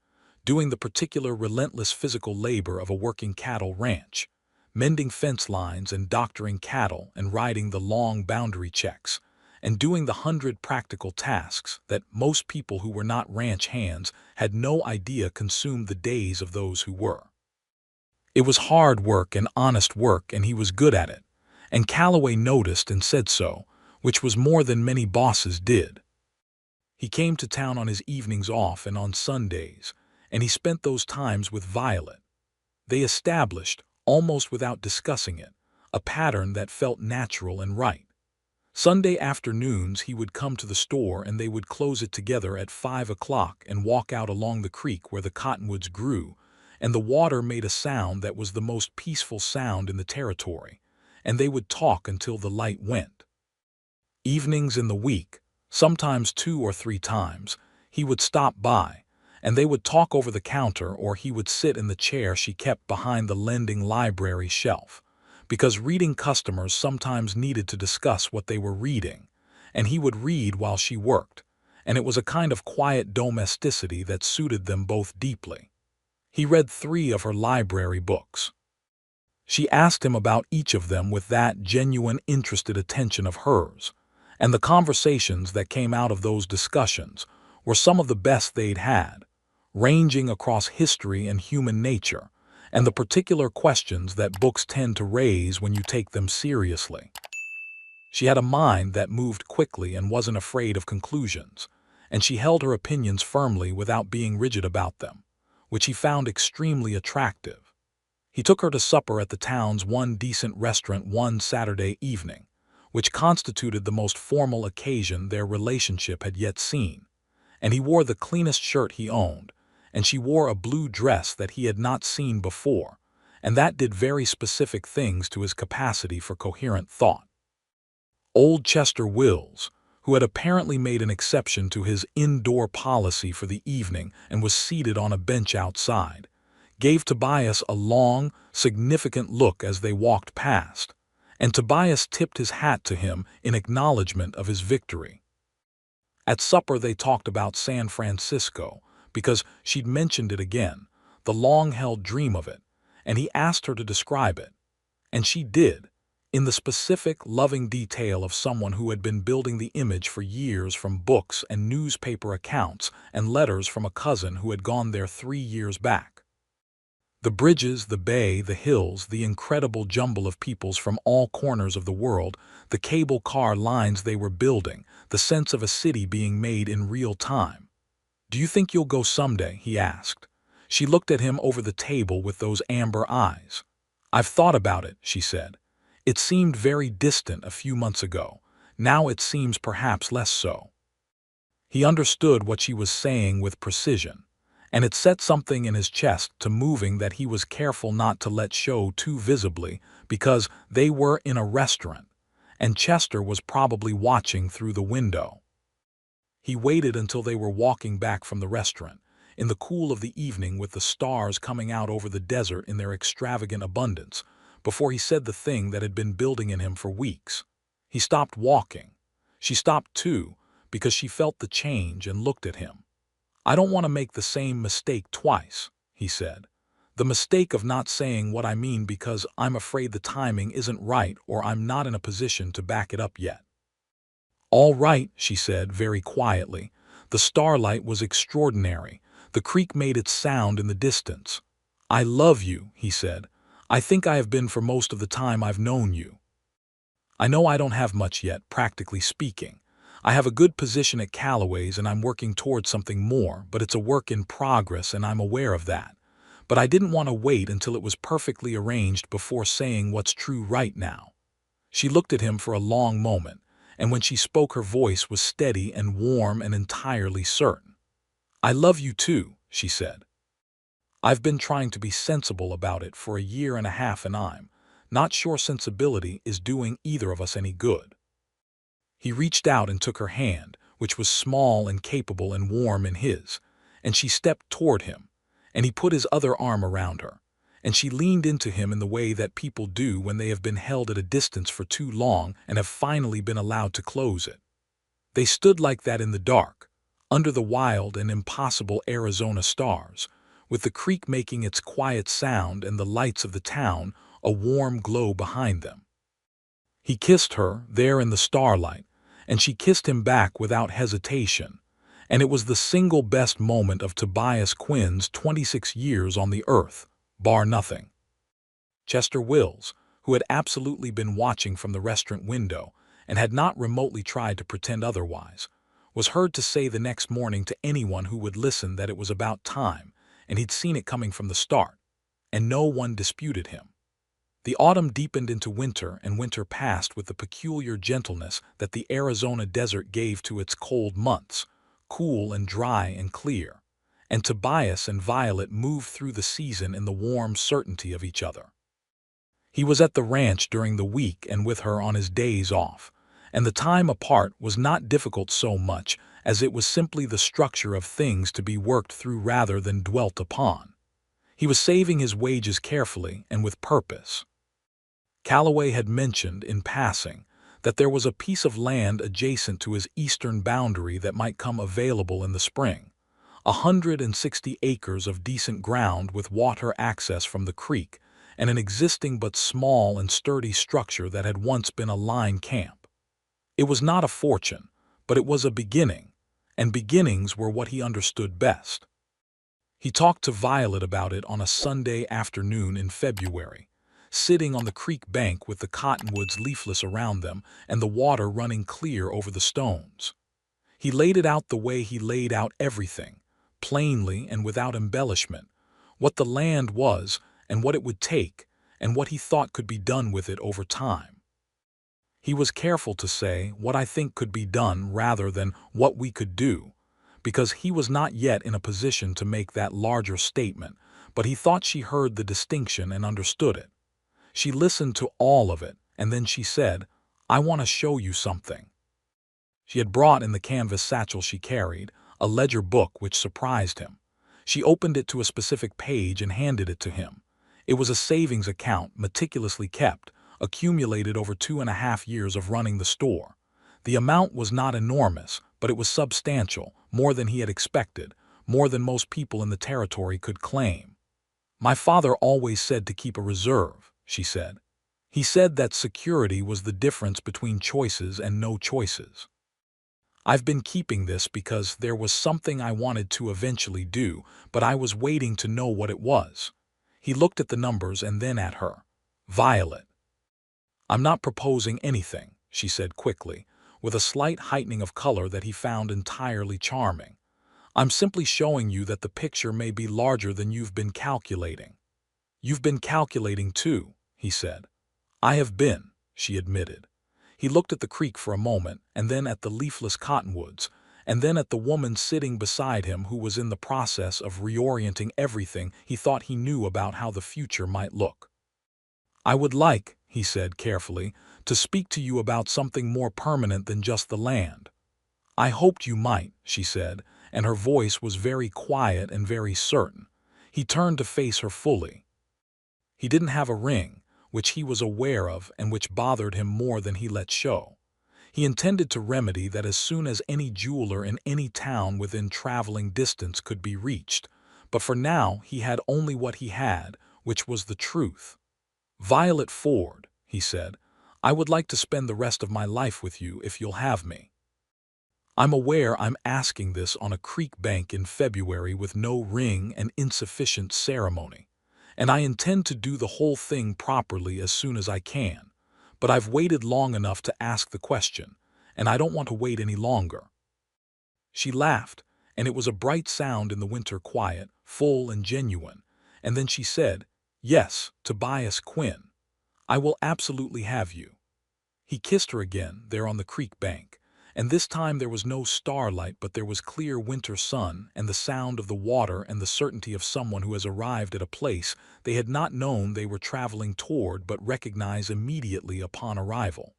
doing the particular relentless physical labor of a working cattle ranch, mending fence lines and doctoring cattle and riding the long boundary checks, and doing the 100 practical tasks that most people who were not ranch hands had no idea consumed the days of those who were. It was hard work and honest work, and he was good at it, and Calloway noticed and said so, which was more than many bosses did. He came to town on his evenings off and on Sundays, and he spent those times with Violet. They established, almost without discussing it, a pattern that felt natural and right. Sunday afternoons he would come to the store and they would close it together at 5 o'clock and walk out along the creek where the cottonwoods grew, and the water made a sound that was the most peaceful sound in the territory, and they would talk until the light went. Evenings in the week, sometimes 2 or 3 times, he would stop by, and they would talk over the counter or he would sit in the chair she kept behind the lending library shelf, because reading customers sometimes needed to discuss what they were reading, and he would read while she worked, and it was a kind of quiet domesticity that suited them both deeply. He read 3 of her library books. She asked him about each of them with that genuine interested attention of hers, and the conversations that came out of those discussions were some of the best they'd had, ranging across history and human nature, and the particular questions that books tend to raise when you take them seriously. She had a mind that moved quickly and wasn't afraid of conclusions, and she held her opinions firmly without being rigid about them, which he found extremely attractive. He took her to supper at the town's one decent restaurant one Saturday evening, which constituted the most formal occasion their relationship had yet seen, and he wore the cleanest shirt he owned, and she wore a blue dress that he had not seen before, and that did very specific things to his capacity for coherent thought. Old Chester Wills, who had apparently made an exception to his indoor policy for the evening and was seated on a bench outside, gave Tobias a long, significant look as they walked past, and Tobias tipped his hat to him in acknowledgment of his victory. At supper they talked about San Francisco, because she'd mentioned it again, the long-held dream of it, and he asked her to describe it. And she did, in the specific, loving detail of someone who had been building the image for years from books and newspaper accounts and letters from a cousin who had gone there 3 years back. The bridges, the bay, the hills, the incredible jumble of peoples from all corners of the world, the cable car lines they were building, the sense of a city being made in real time. "Do you think you'll go someday?" he asked. She looked at him over the table with those amber eyes. "I've thought about it," she said. "It seemed very distant a few months ago. Now it seems perhaps less so." He understood what she was saying with precision, and it set something in his chest to moving that he was careful not to let show too visibly, because they were in a restaurant, and Chester was probably watching through the window. He waited until they were walking back from the restaurant, in the cool of the evening with the stars coming out over the desert in their extravagant abundance, before he said the thing that had been building in him for weeks. He stopped walking. She stopped too, because she felt the change and looked at him. "I don't want to make the same mistake twice," he said. "The mistake of not saying what I mean because I'm afraid the timing isn't right or I'm not in a position to back it up yet." "All right," she said very quietly. The starlight was extraordinary. The creek made its sound in the distance. "I love you," he said. "I think I have been for most of the time I've known you. I know I don't have much yet, practically speaking. I have a good position at Calloway's and I'm working towards something more, but it's a work in progress and I'm aware of that. But I didn't want to wait until it was perfectly arranged before saying what's true right now." She looked at him for a long moment, and when she spoke her voice was steady and warm and entirely certain. "I love you too," she said. "I've been trying to be sensible about it for a year and a half and I'm not sure sensibility is doing either of us any good." He reached out and took her hand, which was small and capable and warm in his, and she stepped toward him, and he put his other arm around her, and she leaned into him in the way that people do when they have been held at a distance for too long and have finally been allowed to close it. They stood like that in the dark, under the wild and impossible Arizona stars, with the creek making its quiet sound and the lights of the town a warm glow behind them. He kissed her there in the starlight, and she kissed him back without hesitation, and it was the single best moment of Tobias Quinn's 26 years on the earth, bar nothing. Chester Wills, who had absolutely been watching from the restaurant window and had not remotely tried to pretend otherwise, was heard to say the next morning to anyone who would listen that it was about time, and he'd seen it coming from the start, and no one disputed him. The autumn deepened into winter, and winter passed with the peculiar gentleness that the Arizona desert gave to its cold months, cool and dry and clear, and Tobias and Violet moved through the season in the warm certainty of each other. He was at the ranch during the week and with her on his days off, and the time apart was not difficult so much as it was simply the structure of things to be worked through rather than dwelt upon. He was saving his wages carefully and with purpose. Calloway had mentioned, in passing, that there was a piece of land adjacent to his eastern boundary that might come available in the spring. 160 acres of decent ground with water access from the creek, and an existing but small and sturdy structure that had once been a line camp. It was not a fortune, but it was a beginning, and beginnings were what he understood best. He talked to Violet about it on a Sunday afternoon in February, sitting on the creek bank with the cottonwoods leafless around them and the water running clear over the stones. He laid it out the way he laid out everything, plainly and without embellishment, what the land was and what it would take, and what he thought could be done with it over time. He was careful to say what I think could be done rather than what we could do, because he was not yet in a position to make that larger statement, but he thought she heard the distinction and understood it. She listened to all of it, and then she said, "I want to show you something." She had brought in the canvas satchel she carried, a ledger book which surprised him. She opened it to a specific page and handed it to him. It was a savings account meticulously kept, accumulated over 2.5 years of running the store. The amount was not enormous, but it was substantial, more than he had expected, more than most people in the territory could claim. "My father always said to keep a reserve," she said. "He said that security was the difference between choices and no choices. I've been keeping this because there was something I wanted to eventually do, but I was waiting to know what it was." He looked at the numbers and then at her. "Violet." "I'm not proposing anything," she said quickly, with a slight heightening of color that he found entirely charming. "I'm simply showing you that the picture may be larger than you've been calculating." "You've been calculating too," he said. "I have been," she admitted. He looked at the creek for a moment, and then at the leafless cottonwoods, and then at the woman sitting beside him who was in the process of reorienting everything he thought he knew about how the future might look. "I would like," he said carefully, "to speak to you about something more permanent than just the land." "I hoped you might," she said, and her voice was very quiet and very certain. He turned to face her fully. He didn't have a ring, which he was aware of and which bothered him more than he let show. He intended to remedy that as soon as any jeweler in any town within traveling distance could be reached, but for now he had only what he had, which was the truth. "Violet Ford," he said, "I would like to spend the rest of my life with you if you'll have me. I'm aware I'm asking this on a creek bank in February with no ring and insufficient ceremony, and I intend to do the whole thing properly as soon as I can, but I've waited long enough to ask the question, and I don't want to wait any longer." She laughed, and it was a bright sound in the winter quiet, full and genuine, and then she said, "Yes, Tobias Quinn. I will absolutely have you." He kissed her again, there on the creek bank, and this time there was no starlight, but there was clear winter sun and the sound of the water and the certainty of someone who has arrived at a place they had not known they were traveling toward but recognize immediately upon arrival.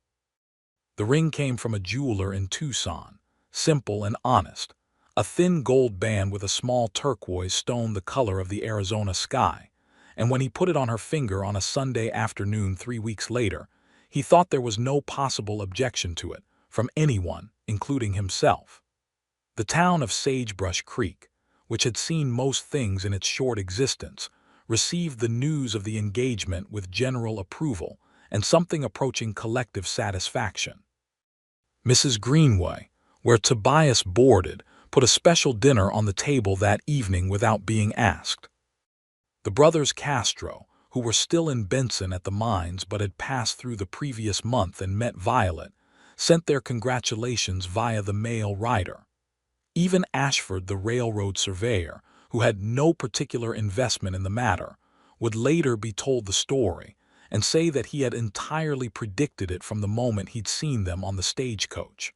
The ring came from a jeweler in Tucson, simple and honest, a thin gold band with a small turquoise stone the color of the Arizona sky, and when he put it on her finger on a Sunday afternoon 3 weeks later, he thought there was no possible objection to it, from anyone, including himself. The town of Sagebrush Creek, which had seen most things in its short existence, received the news of the engagement with general approval and something approaching collective satisfaction. Mrs. Greenway, where Tobias boarded, put a special dinner on the table that evening without being asked. The brothers Castro, who were still in Benson at the mines but had passed through the previous month and met Violet, sent their congratulations via the mail rider. Even Ashford, the railroad surveyor, who had no particular investment in the matter, would later be told the story and say that he had entirely predicted it from the moment he'd seen them on the stagecoach.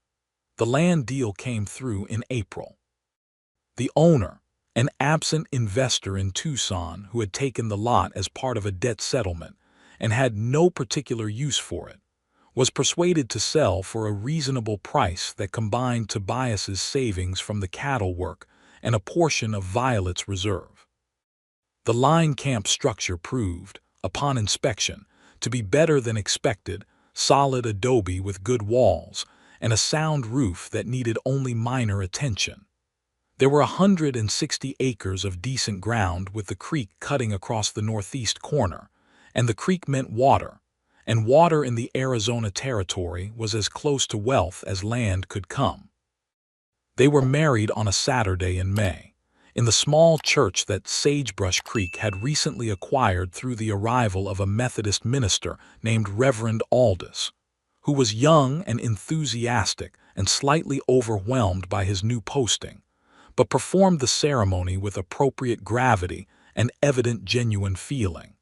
The land deal came through in April. The owner, an absent investor in Tucson who had taken the lot as part of a debt settlement and had no particular use for it, was persuaded to sell for a reasonable price that combined Tobias's savings from the cattle work and a portion of Violet's reserve. The line camp structure proved, upon inspection, to be better than expected, solid adobe with good walls, and a sound roof that needed only minor attention. There were 160 acres of decent ground with the creek cutting across the northeast corner, and the creek meant water, and water in the Arizona territory was as close to wealth as land could come. They were married on a Saturday in May, in the small church that Sagebrush Creek had recently acquired through the arrival of a Methodist minister named Reverend Aldous, who was young and enthusiastic and slightly overwhelmed by his new posting, but performed the ceremony with appropriate gravity and evident genuine feeling.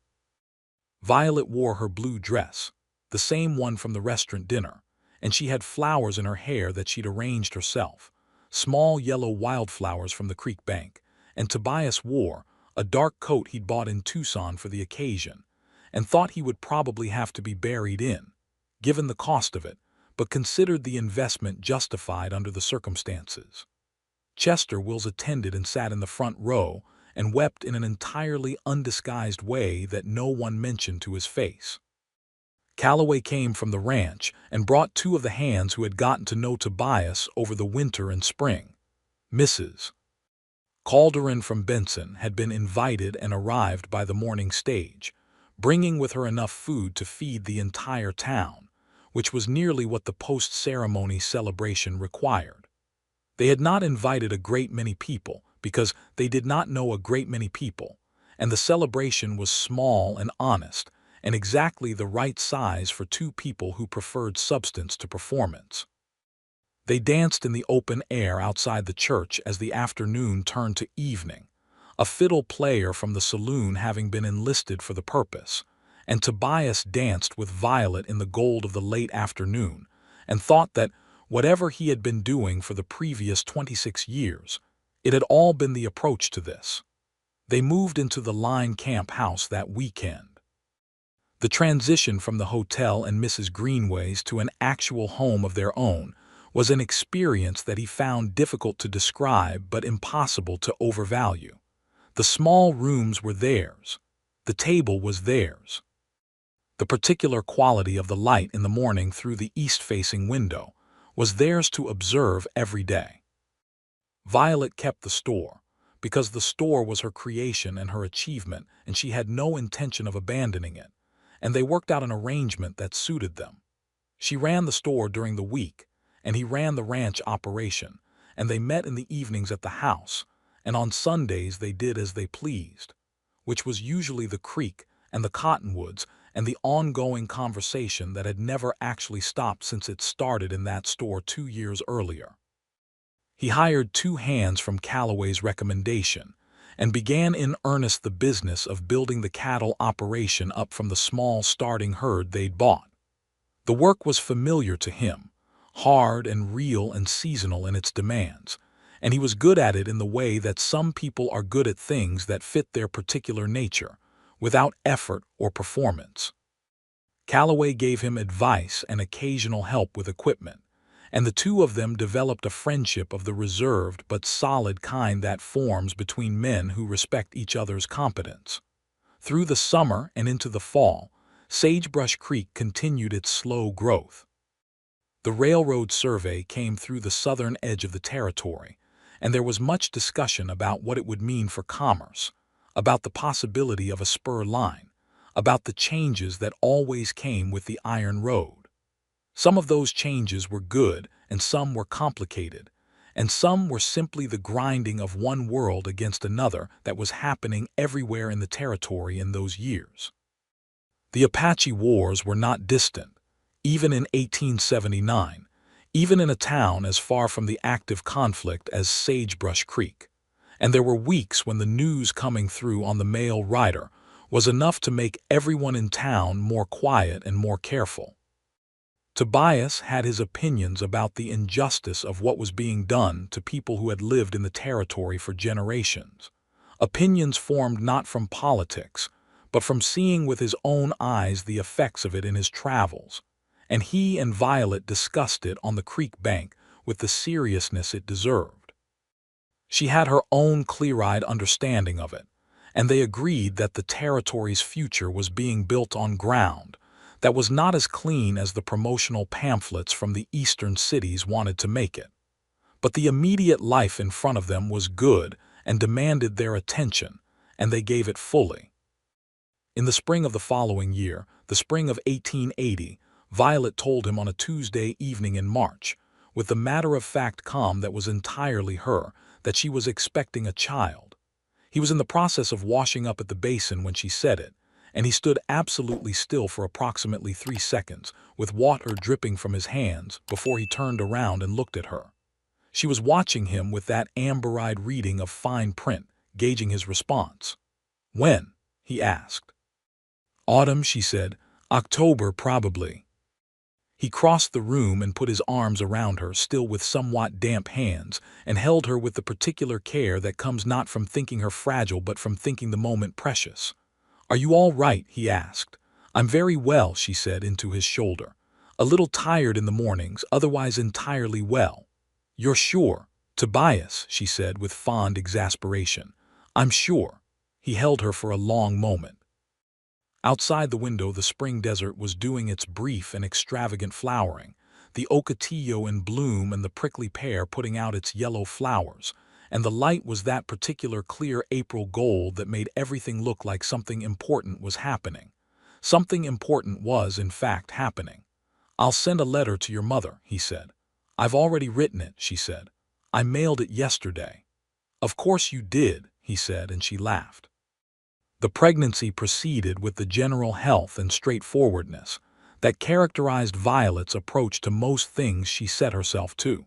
Violet wore her blue dress, the same one from the restaurant dinner, and she had flowers in her hair that she'd arranged herself, small yellow wildflowers from the creek bank, and Tobias wore a dark coat he'd bought in Tucson for the occasion, and thought he would probably have to be buried in, given the cost of it, but considered the investment justified under the circumstances. Chester Wills attended and sat in the front row and wept in an entirely undisguised way that no one mentioned to his face. Calloway came from the ranch and brought two of the hands who had gotten to know Tobias over the winter and spring. Mrs. Calderon from Benson had been invited and arrived by the morning stage, bringing with her enough food to feed the entire town, which was nearly what the post-ceremony celebration required. They had not invited a great many people because they did not know a great many people, and the celebration was small and honest, and exactly the right size for two people who preferred substance to performance. They danced in the open air outside the church as the afternoon turned to evening, a fiddle player from the saloon having been enlisted for the purpose, and Tobias danced with Violet in the gold of the late afternoon, and thought that whatever he had been doing for the previous 26 years, it had all been the approach to this. They moved into the Line Camp house that weekend. The transition from the hotel and Mrs. Greenway's to an actual home of their own was an experience that he found difficult to describe but impossible to overvalue. The small rooms were theirs. The table was theirs. The particular quality of the light in the morning through the east-facing window was theirs to observe every day. Violet kept the store, because the store was her creation and her achievement, and she had no intention of abandoning it, and they worked out an arrangement that suited them. She ran the store during the week, and he ran the ranch operation, and they met in the evenings at the house, and on Sundays they did as they pleased, which was usually the creek and the cottonwoods and the ongoing conversation that had never actually stopped since it started in that store 2 years earlier. He hired 2 hands from Calloway's recommendation and began in earnest the business of building the cattle operation up from the small starting herd they'd bought. The work was familiar to him, hard and real and seasonal in its demands, and he was good at it in the way that some people are good at things that fit their particular nature, without effort or performance. Calloway gave him advice and occasional help with equipment, and the two of them developed a friendship of the reserved but solid kind that forms between men who respect each other's competence. Through the summer and into the fall, Sagebrush Creek continued its slow growth. The railroad survey came through the southern edge of the territory, and there was much discussion about what it would mean for commerce, about the possibility of a spur line, about the changes that always came with the iron road. Some of those changes were good and some were complicated, and some were simply the grinding of one world against another that was happening everywhere in the territory in those years. The Apache Wars were not distant, even in 1879, even in a town as far from the active conflict as Sagebrush Creek, and there were weeks when the news coming through on the mail rider was enough to make everyone in town more quiet and more careful. Tobias had his opinions about the injustice of what was being done to people who had lived in the territory for generations, opinions formed not from politics, but from seeing with his own eyes the effects of it in his travels, and he and Violet discussed it on the creek bank with the seriousness it deserved. She had her own clear-eyed understanding of it, and they agreed that the territory's future was being built on ground that was not as clean as the promotional pamphlets from the eastern cities wanted to make it. But the immediate life in front of them was good and demanded their attention, and they gave it fully. In the spring of the following year, the spring of 1880, Violet told him on a Tuesday evening in March, with the matter-of-fact calm that was entirely her, that she was expecting a child. He was in the process of washing up at the basin when she said it, and he stood absolutely still for approximately 3 seconds, with water dripping from his hands, before he turned around and looked at her. She was watching him with that amber-eyed reading of fine print, gauging his response. "When?" he asked. "Autumn," she said. "October, probably." He crossed the room and put his arms around her, still with somewhat damp hands, and held her with the particular care that comes not from thinking her fragile but from thinking the moment precious. "Are you all right?" he asked. "I'm very well," she said into his shoulder. "A little tired in the mornings, otherwise entirely well." "You're sure?" "Tobias," she said with fond exasperation. "I'm sure." He held her for a long moment. Outside the window, the spring desert was doing its brief and extravagant flowering, the ocotillo in bloom and the prickly pear putting out its yellow flowers, and the light was that particular clear April gold that made everything look like something important was happening. Something important was, in fact, happening. "I'll send a letter to your mother," he said. "I've already written it," she said. "I mailed it yesterday." "Of course you did," he said, and she laughed. The pregnancy proceeded with the general health and straightforwardness that characterized Violet's approach to most things she set herself to.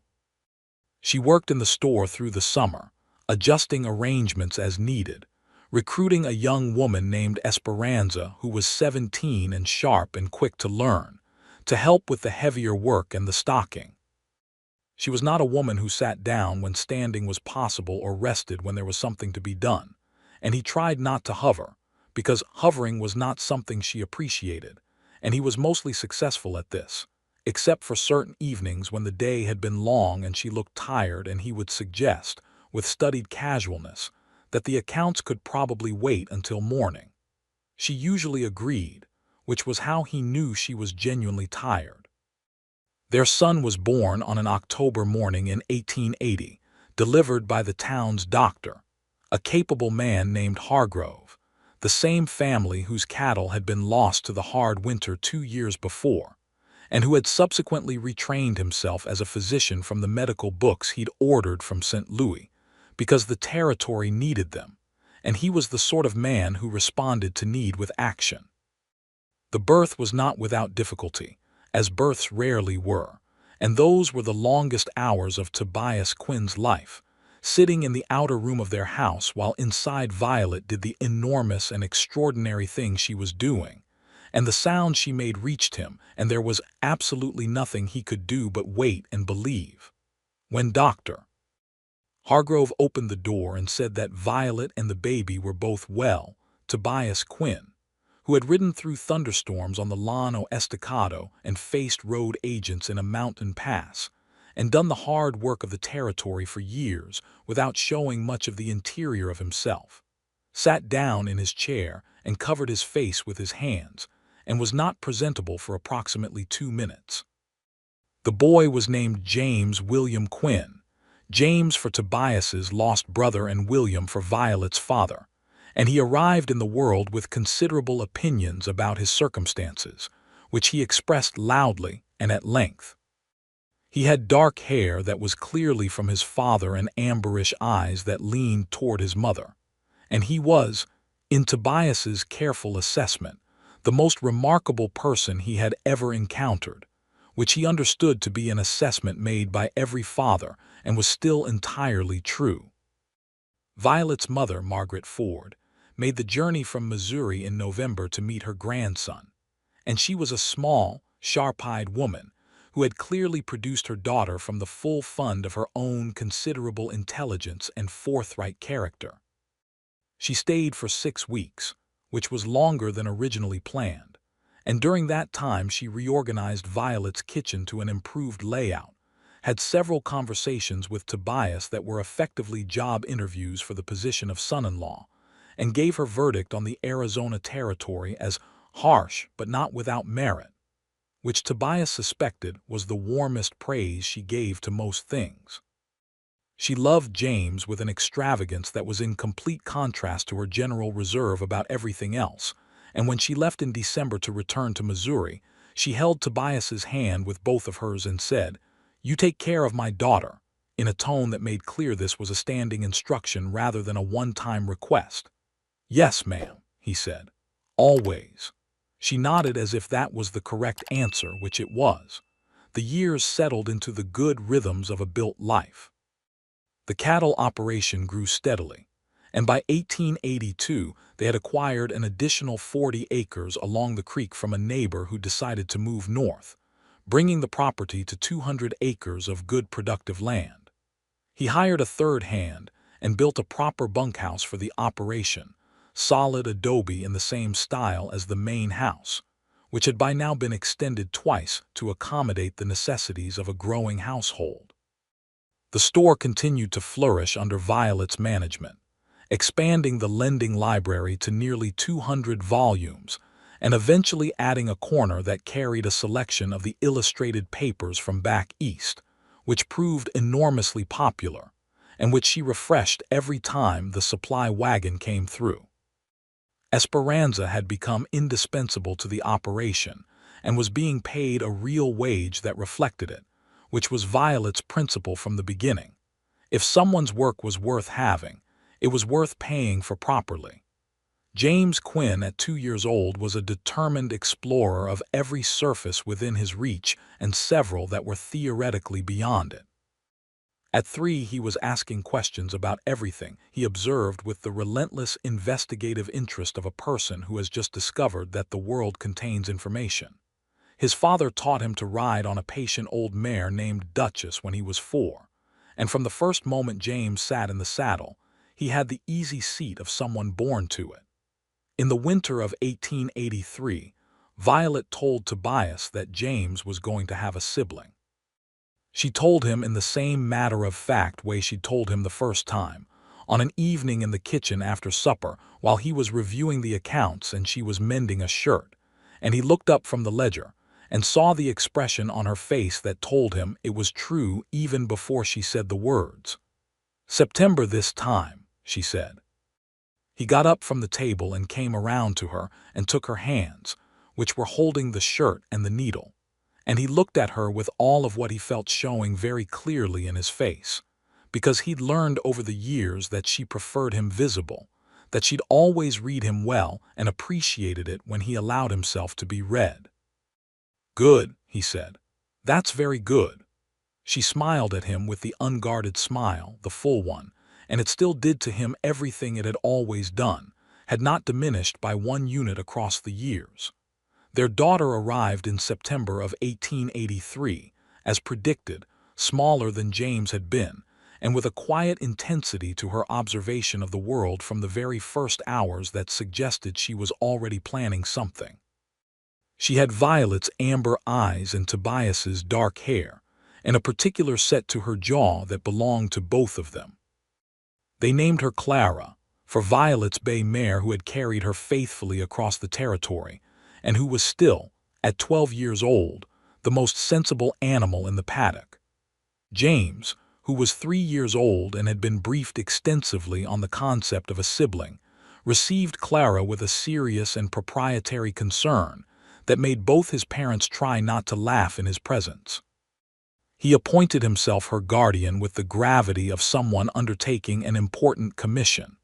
She worked in the store through the summer, adjusting arrangements as needed, recruiting a young woman named Esperanza who was 17 and sharp and quick to learn, to help with the heavier work and the stocking. She was not a woman who sat down when standing was possible or rested when there was something to be done, and he tried not to hover, because hovering was not something she appreciated, and he was mostly successful at this, except for certain evenings when the day had been long and she looked tired, and he would suggest, with studied casualness, that the accounts could probably wait until morning. She usually agreed, which was how he knew she was genuinely tired. Their son was born on an October morning in 1880, delivered by the town's doctor, a capable man named Hargrove, the same family whose cattle had been lost to the hard winter 2 years before, and who had subsequently retrained himself as a physician from the medical books he'd ordered from St. Louis, because the territory needed them, and he was the sort of man who responded to need with action. The birth was not without difficulty, as births rarely were, and those were the longest hours of Tobias Quinn's life, sitting in the outer room of their house while inside Violet did the enormous and extraordinary thing she was doing, and the sound she made reached him, and there was absolutely nothing he could do but wait and believe. When Dr. Hargrove opened the door and said that Violet and the baby were both well, Tobias Quinn, who had ridden through thunderstorms on the Llano Estacado and faced road agents in a mountain pass, and done the hard work of the territory for years without showing much of the interior of himself, sat down in his chair and covered his face with his hands, and was not presentable for approximately 2 minutes. The boy was named James William Quinn, James for Tobias's lost brother and William for Violet's father, and he arrived in the world with considerable opinions about his circumstances, which he expressed loudly and at length. He had dark hair that was clearly from his father and amberish eyes that leaned toward his mother, and he was, in Tobias's careful assessment, the most remarkable person he had ever encountered, which he understood to be an assessment made by every father and was still entirely true. Violet's mother, Margaret Ford, made the journey from Missouri in November to meet her grandson, and she was a small, sharp-eyed woman who had clearly produced her daughter from the full fund of her own considerable intelligence and forthright character. She stayed for 6 weeks, which was longer than originally planned, and during that time she reorganized Violet's kitchen to an improved layout, had several conversations with Tobias that were effectively job interviews for the position of son-in-law, and gave her verdict on the Arizona territory as harsh but not without merit, which Tobias suspected was the warmest praise she gave to most things. She loved James with an extravagance that was in complete contrast to her general reserve about everything else, and when she left in December to return to Missouri, she held Tobias's hand with both of hers and said, "You take care of my daughter," in a tone that made clear this was a standing instruction rather than a one-time request. "Yes, ma'am," he said. "Always." She nodded as if that was the correct answer, which it was. The years settled into the good rhythms of a built life. The cattle operation grew steadily, and by 1882 they had acquired an additional 40 acres along the creek from a neighbor who decided to move north, bringing the property to 200 acres of good productive land. He hired a third hand and built a proper bunkhouse for the operation, solid adobe in the same style as the main house, which had by now been extended twice to accommodate the necessities of a growing household. The store continued to flourish under Violet's management, expanding the lending library to nearly 200 volumes and eventually adding a corner that carried a selection of the illustrated papers from back east, which proved enormously popular and which she refreshed every time the supply wagon came through. Esperanza had become indispensable to the operation and was being paid a real wage that reflected it, which was Violet's principle from the beginning. If someone's work was worth having, it was worth paying for properly. James Quinn, at 2 years old, was a determined explorer of every surface within his reach and several that were theoretically beyond it. At 3, he was asking questions about everything he observed with the relentless investigative interest of a person who has just discovered that the world contains information. His father taught him to ride on a patient old mare named Duchess when he was 4, and from the first moment James sat in the saddle, he had the easy seat of someone born to it. In the winter of 1883, Violet told Tobias that James was going to have a sibling. She told him in the same matter-of-fact way she'd told him the first time, on an evening in the kitchen after supper while he was reviewing the accounts and she was mending a shirt, and he looked up from the ledger and saw the expression on her face that told him it was true even before she said the words. "September this time," she said. He got up from the table and came around to her and took her hands, which were holding the shirt and the needle, and he looked at her with all of what he felt showing very clearly in his face, because he'd learned over the years that she preferred him visible, that she'd always read him well and appreciated it when he allowed himself to be read. "Good," he said. "That's very good." She smiled at him with the unguarded smile, the full one, and it still did to him everything it had always done, had not diminished by 1 unit across the years. Their daughter arrived in September of 1883, as predicted, smaller than James had been, and with a quiet intensity to her observation of the world from the very first hours that suggested she was already planning something. She had Violet's amber eyes and Tobias's dark hair, and a particular set to her jaw that belonged to both of them. They named her Clara, for Violet's bay mare who had carried her faithfully across the territory, and who was still, at 12 years old, the most sensible animal in the paddock. James, who was 3 years old and had been briefed extensively on the concept of a sibling, received Clara with a serious and proprietary concern that made both his parents try not to laugh in his presence. He appointed himself her guardian with the gravity of someone undertaking an important commission,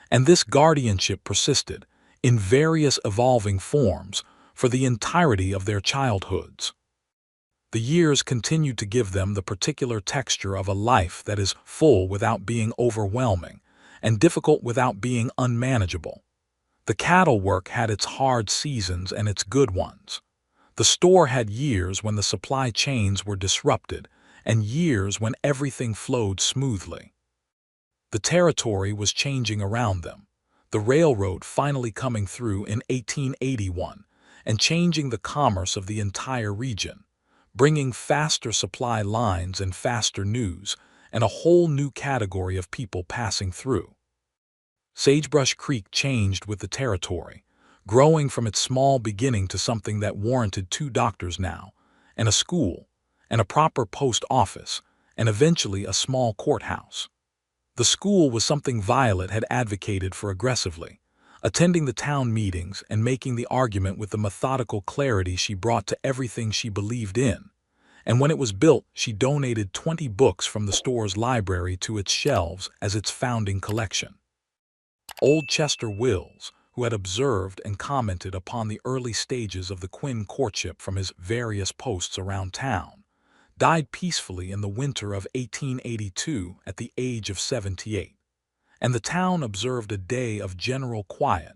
and this guardianship persisted, in various evolving forms, for the entirety of their childhoods. The years continued to give them the particular texture of a life that is full without being overwhelming, and difficult without being unmanageable. The cattle work had its hard seasons and its good ones. The store had years when the supply chains were disrupted, and years when everything flowed smoothly. The territory was changing around them, the railroad finally coming through in 1881 and changing the commerce of the entire region, bringing faster supply lines and faster news, and a whole new category of people passing through. Sagebrush Creek changed with the territory, growing from its small beginning to something that warranted 2 doctors now, and a school, and a proper post office, and eventually a small courthouse. The school was something Violet had advocated for aggressively, attending the town meetings and making the argument with the methodical clarity she brought to everything she believed in. And when it was built, she donated 20 books from the store's library to its shelves as its founding collection. Old Chester Wills, who had observed and commented upon the early stages of the Quinn courtship from his various posts around town, died peacefully in the winter of 1882 at the age of 78, and the town observed a day of general quiet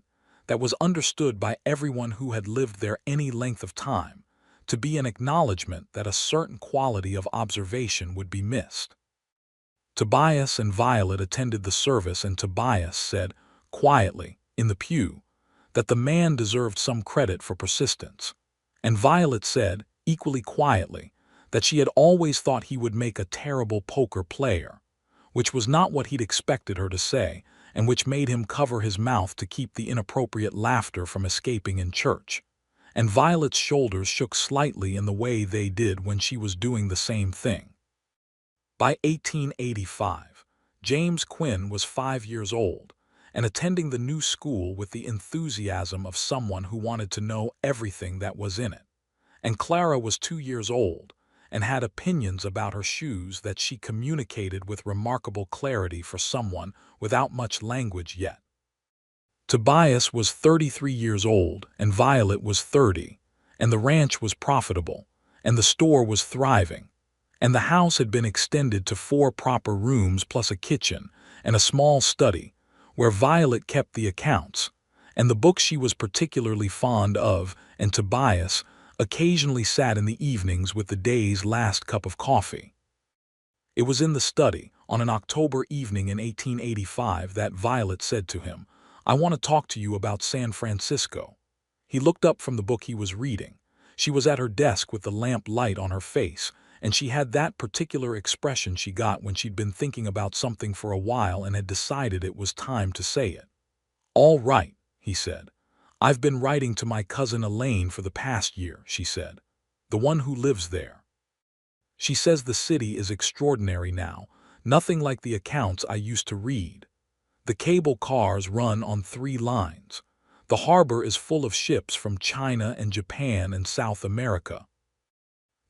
that was understood by everyone who had lived there any length of time to be an acknowledgment that a certain quality of observation would be missed. Tobias and Violet attended the service, and Tobias said, quietly, in the pew, that the man deserved some credit for persistence, and Violet said, equally quietly, that she had always thought he would make a terrible poker player, which was not what he'd expected her to say, and which made him cover his mouth to keep the inappropriate laughter from escaping in church. And Violet's shoulders shook slightly in the way they did when she was doing the same thing. By 1885, James Quinn was 5 years old and attending the new school with the enthusiasm of someone who wanted to know everything that was in it. And Clara was 2 years old and had opinions about her shoes that she communicated with remarkable clarity for someone without much language yet. Tobias was 33 years old and Violet was 30, and the ranch was profitable, and the store was thriving, and the house had been extended to 4 proper rooms plus a kitchen and a small study where Violet kept the accounts and the books she was particularly fond of, and Tobias occasionally sat in the evenings with the day's last cup of coffee. It was in the study, on an October evening in 1885, that Violet said to him, "I want to talk to you about San Francisco." He looked up from the book he was reading. She was at her desk with the lamp light on her face, and she had that particular expression she got when she'd been thinking about something for a while and had decided it was time to say it. "All right," he said. "I've been writing to my cousin Elaine for the past year," she said. "The one who lives there. She says the city is extraordinary now, nothing like the accounts I used to read. The cable cars run on 3 lines. The harbor is full of ships from China and Japan and South America.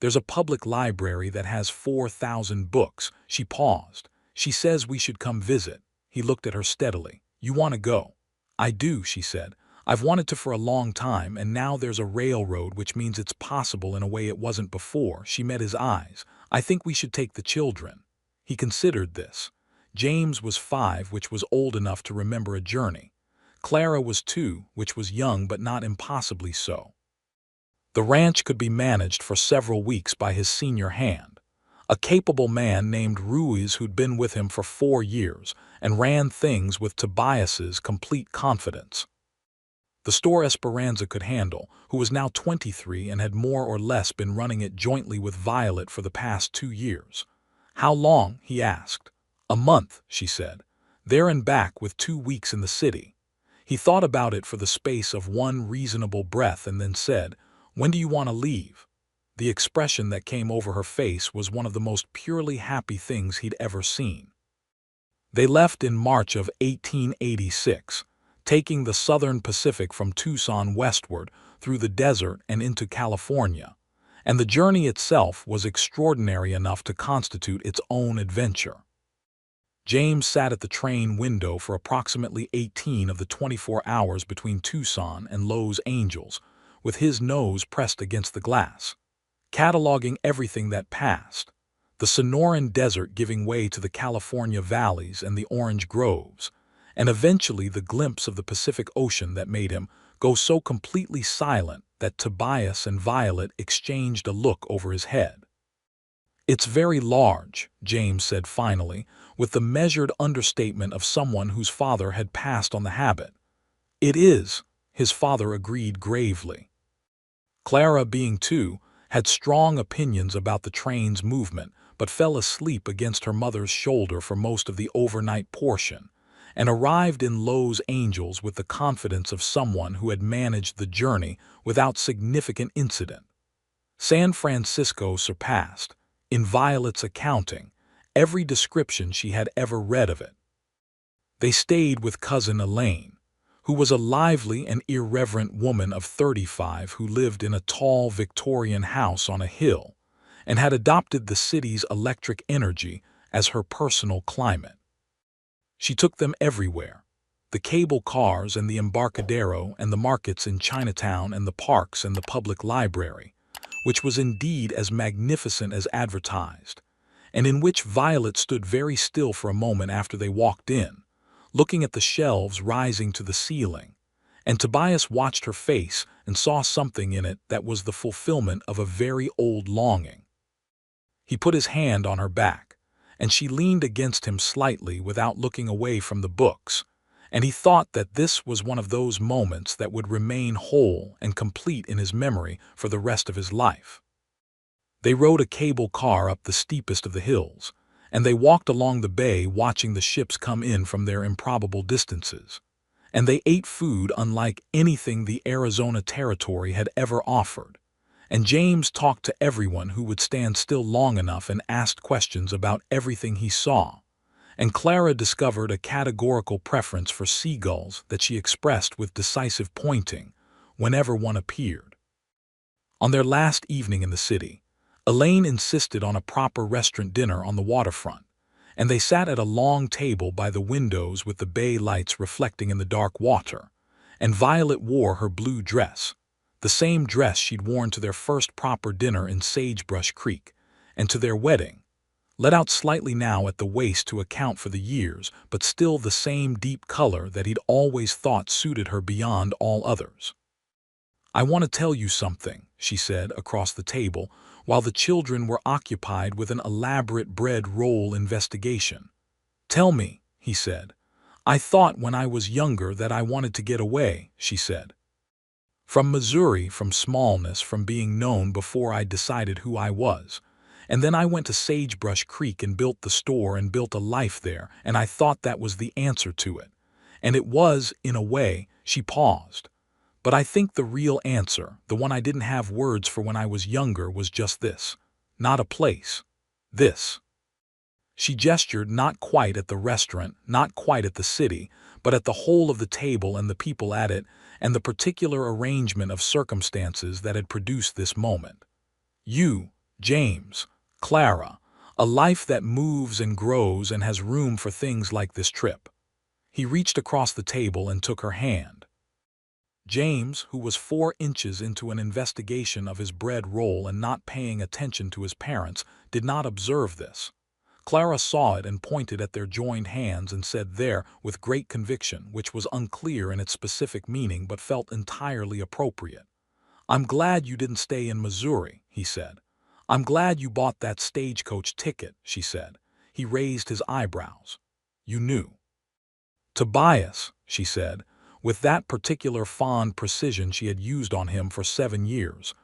There's a public library that has 4,000 books." She paused. "She says we should come visit." He looked at her steadily. "You want to go?" "I do," she said. "I've wanted to for a long time, and now there's a railroad, which means it's possible in a way it wasn't before." She met his eyes. "I think we should take the children." He considered this. James was 5, which was old enough to remember a journey. Clara was 2, which was young but not impossibly so. The ranch could be managed for several weeks by his senior hand, a capable man named Ruiz who'd been with him for 4 years and ran things with Tobias's complete confidence. The store Esperanza could handle, who was now 23 and had more or less been running it jointly with Violet for the past 2 years. "How long?" he asked. "A month," she said. "There and back with 2 weeks in the city." He thought about it for the space of one reasonable breath and then said, "When do you want to leave?" The expression that came over her face was one of the most purely happy things he'd ever seen. They left in March of 1886, taking the Southern Pacific from Tucson westward through the desert and into California, and the journey itself was extraordinary enough to constitute its own adventure. James sat at the train window for approximately 18 of the 24 hours between Tucson and Los Angeles, with his nose pressed against the glass, cataloging everything that passed, the Sonoran Desert giving way to the California valleys and the orange groves, and eventually the glimpse of the Pacific Ocean that made him go so completely silent that Tobias and Violet exchanged a look over his head. "It's very large," James said finally, with the measured understatement of someone whose father had passed on the habit. "It is," his father agreed gravely. Clara, being 2, had strong opinions about the train's movement, but fell asleep against her mother's shoulder for most of the overnight portion, and arrived in Los Angeles with the confidence of someone who had managed the journey without significant incident. San Francisco surpassed, in Violet's accounting, every description she had ever read of it. They stayed with cousin Elaine, who was a lively and irreverent woman of 35 who lived in a tall Victorian house on a hill and had adopted the city's electric energy as her personal climate. She took them everywhere: the cable cars and the Embarcadero and the markets in Chinatown and the parks and the public library, which was indeed as magnificent as advertised, and in which Violet stood very still for a moment after they walked in, looking at the shelves rising to the ceiling, and Tobias watched her face and saw something in it that was the fulfillment of a very old longing. He put his hand on her back, and she leaned against him slightly without looking away from the books, and he thought that this was one of those moments that would remain whole and complete in his memory for the rest of his life. They rode a cable car up the steepest of the hills, and they walked along the bay watching the ships come in from their improbable distances, and they ate food unlike anything the Arizona Territory had ever offered, and James talked to everyone who would stand still long enough and asked questions about everything he saw, and Clara discovered a categorical preference for seagulls that she expressed with decisive pointing whenever one appeared. On their last evening in the city, Elaine insisted on a proper restaurant dinner on the waterfront, and they sat at a long table by the windows with the bay lights reflecting in the dark water, and Violet wore her blue dress, the same dress she'd worn to their first proper dinner in Sagebrush Creek, and to their wedding, let out slightly now at the waist to account for the years, but still the same deep color that he'd always thought suited her beyond all others. "I want to tell you something," she said across the table, while the children were occupied with an elaborate bread roll investigation. "Tell me," he said. "I thought when I was younger that I wanted to get away," she said. "From Missouri, from smallness, from being known before I decided who I was. And then I went to Sagebrush Creek and built the store and built a life there, and I thought that was the answer to it. And it was, in a way." She paused. "But I think the real answer, the one I didn't have words for when I was younger, was just this. Not a place. This." She gestured not quite at the restaurant, not quite at the city, but at the whole of the table and the people at it, and the particular arrangement of circumstances that had produced this moment. "You, James, Clara, a life that moves and grows and has room for things like this trip." He reached across the table and took her hand. James, who was 4 inches into an investigation of his bread roll and not paying attention to his parents, did not observe this. Clara saw it and pointed at their joined hands and said there with great conviction, which was unclear in its specific meaning but felt entirely appropriate. "I'm glad you didn't stay in Missouri," he said. "I'm glad you bought that stagecoach ticket," she said. He raised his eyebrows. "You knew." "Tobias," she said, with that particular fond precision she had used on him for 7 years,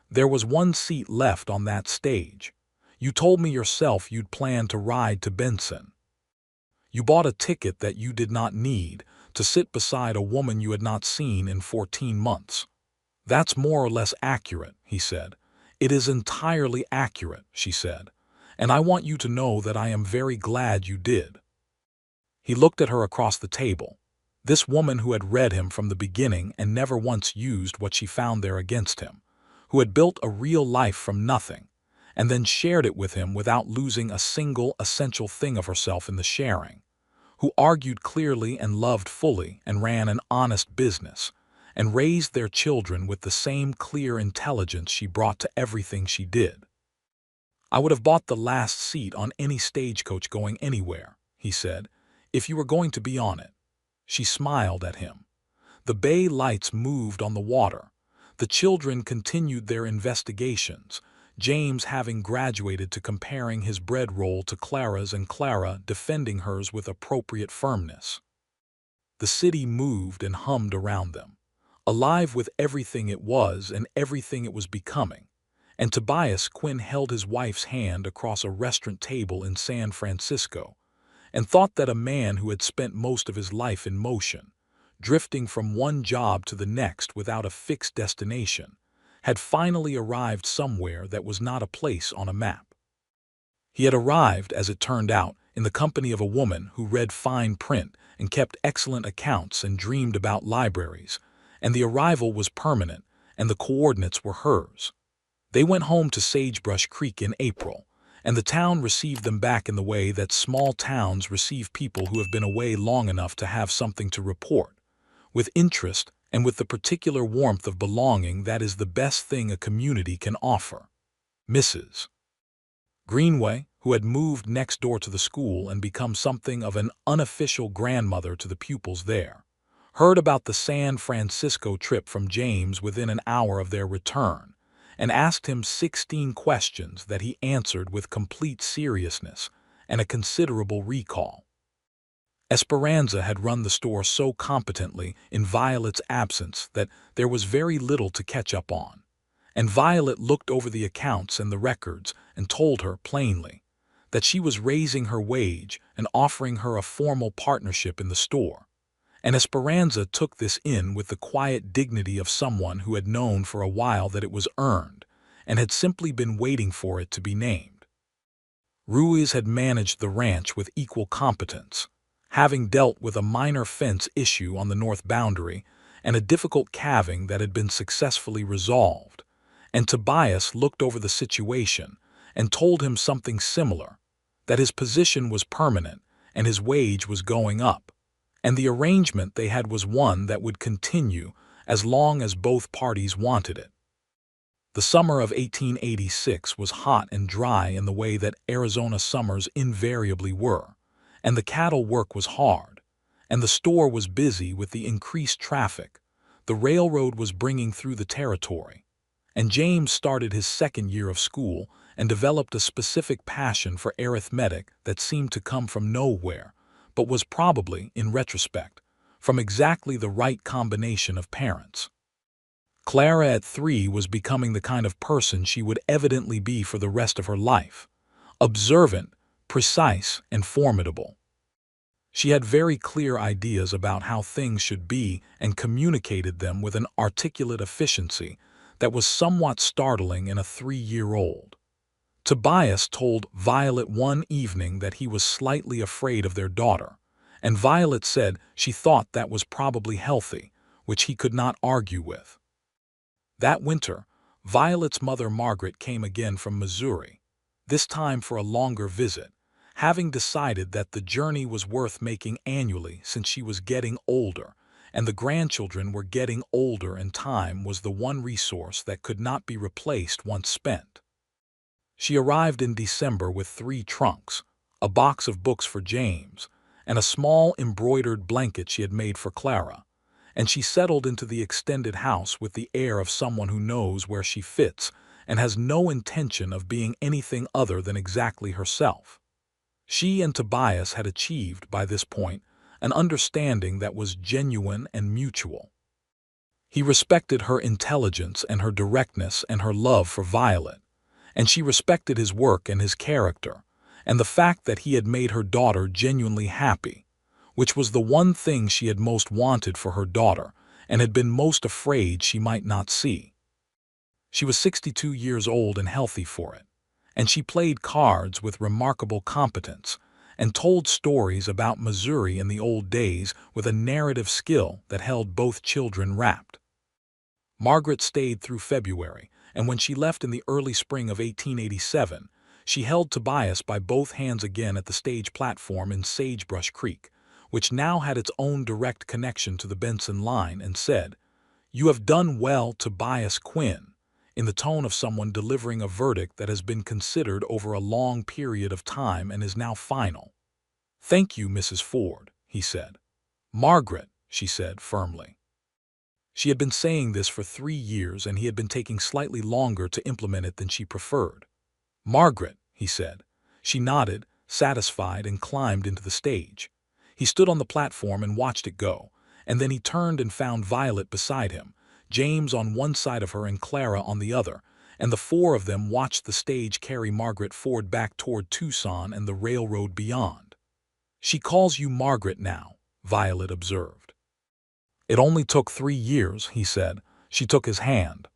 "there was one seat left on that stage. You told me yourself you'd planned to ride to Benson. You bought a ticket that you did not need, to sit beside a woman you had not seen in 14 months. That's more or less accurate," he said. "It is entirely accurate," she said, "and I want you to know that I am very glad you did." He looked at her across the table. This woman who had read him from the beginning and never once used what she found there against him, who had built a real life from nothing, and then shared it with him without losing a single essential thing of herself in the sharing, who argued clearly and loved fully and ran an honest business, and raised their children with the same clear intelligence she brought to everything she did. "I would have bought the last seat on any stagecoach going anywhere," he said, "if you were going to be on it." She smiled at him. The bay lights moved on the water. The children continued their investigations, James having graduated to comparing his bread roll to Clara's and Clara defending hers with appropriate firmness. The city moved and hummed around them, alive with everything it was and everything it was becoming, and Tobias Quinn held his wife's hand across a restaurant table in San Francisco, and thought that a man who had spent most of his life in motion, drifting from one job to the next without a fixed destination, had finally arrived somewhere that was not a place on a map. He had arrived, as it turned out, in the company of a woman who read fine print and kept excellent accounts and dreamed about libraries, and the arrival was permanent, and the coordinates were hers. They went home to Sagebrush Creek in April, and the town received them back in the way that small towns receive people who have been away long enough to have something to report, with interest and with the particular warmth of belonging that is the best thing a community can offer. Mrs. Greenway, who had moved next door to the school and become something of an unofficial grandmother to the pupils there, heard about the San Francisco trip from James within an hour of their return, and asked him 16 questions that he answered with complete seriousness and a considerable recall. Esperanza had run the store so competently in Violet's absence that there was very little to catch up on, and Violet looked over the accounts and the records and told her plainly that she was raising her wage and offering her a formal partnership in the store, and Esperanza took this in with the quiet dignity of someone who had known for a while that it was earned and had simply been waiting for it to be named. Ruiz had managed the ranch with equal competence, having dealt with a minor fence issue on the north boundary and a difficult calving that had been successfully resolved, and Tobias looked over the situation and told him something similar, that his position was permanent and his wage was going up, and the arrangement they had was one that would continue as long as both parties wanted it. The summer of 1886 was hot and dry in the way that Arizona summers invariably were, and the cattle work was hard, and the store was busy with the increased traffic the railroad was bringing through the territory, and James started his second year of school and developed a specific passion for arithmetic that seemed to come from nowhere, but was probably, in retrospect, from exactly the right combination of parents. Clara at 3 was becoming the kind of person she would evidently be for the rest of her life, observant, precise, and formidable. She had very clear ideas about how things should be and communicated them with an articulate efficiency that was somewhat startling in a 3-year-old. Tobias told Violet one evening that he was slightly afraid of their daughter, and Violet said she thought that was probably healthy, which he could not argue with. That winter, Violet's mother Margaret came again from Missouri, this time for a longer visit, having decided that the journey was worth making annually since she was getting older, and the grandchildren were getting older and time was the one resource that could not be replaced once spent. She arrived in December with 3 trunks, a box of books for James, and a small embroidered blanket she had made for Clara, and she settled into the extended house with the air of someone who knows where she fits and has no intention of being anything other than exactly herself. She and Tobias had achieved, by this point, an understanding that was genuine and mutual. He respected her intelligence and her directness and her love for Violet, and she respected his work and his character, and the fact that he had made her daughter genuinely happy, which was the one thing she had most wanted for her daughter and had been most afraid she might not see. She was 62 years old and healthy for it, and she played cards with remarkable competence and told stories about Missouri in the old days with a narrative skill that held both children rapt. Margaret stayed through February, and when she left in the early spring of 1887, she held Tobias by both hands again at the stage platform in Sagebrush Creek, which now had its own direct connection to the Benson line, and said, "You have done well, Tobias Quinn," in the tone of someone delivering a verdict that has been considered over a long period of time and is now final. "Thank you, Mrs. Ford," he said. "Margaret," she said firmly. She had been saying this for 3 years, and he had been taking slightly longer to implement it than she preferred. "Margaret," he said. She nodded, satisfied, and climbed into the stage. He stood on the platform and watched it go, and then he turned and found Violet beside him, James on one side of her and Clara on the other, and the 4 of them watched the stage carry Margaret Ford back toward Tucson and the railroad beyond. "She calls you Margaret now," Violet observed. "It only took 3 years," he said. She took his hand.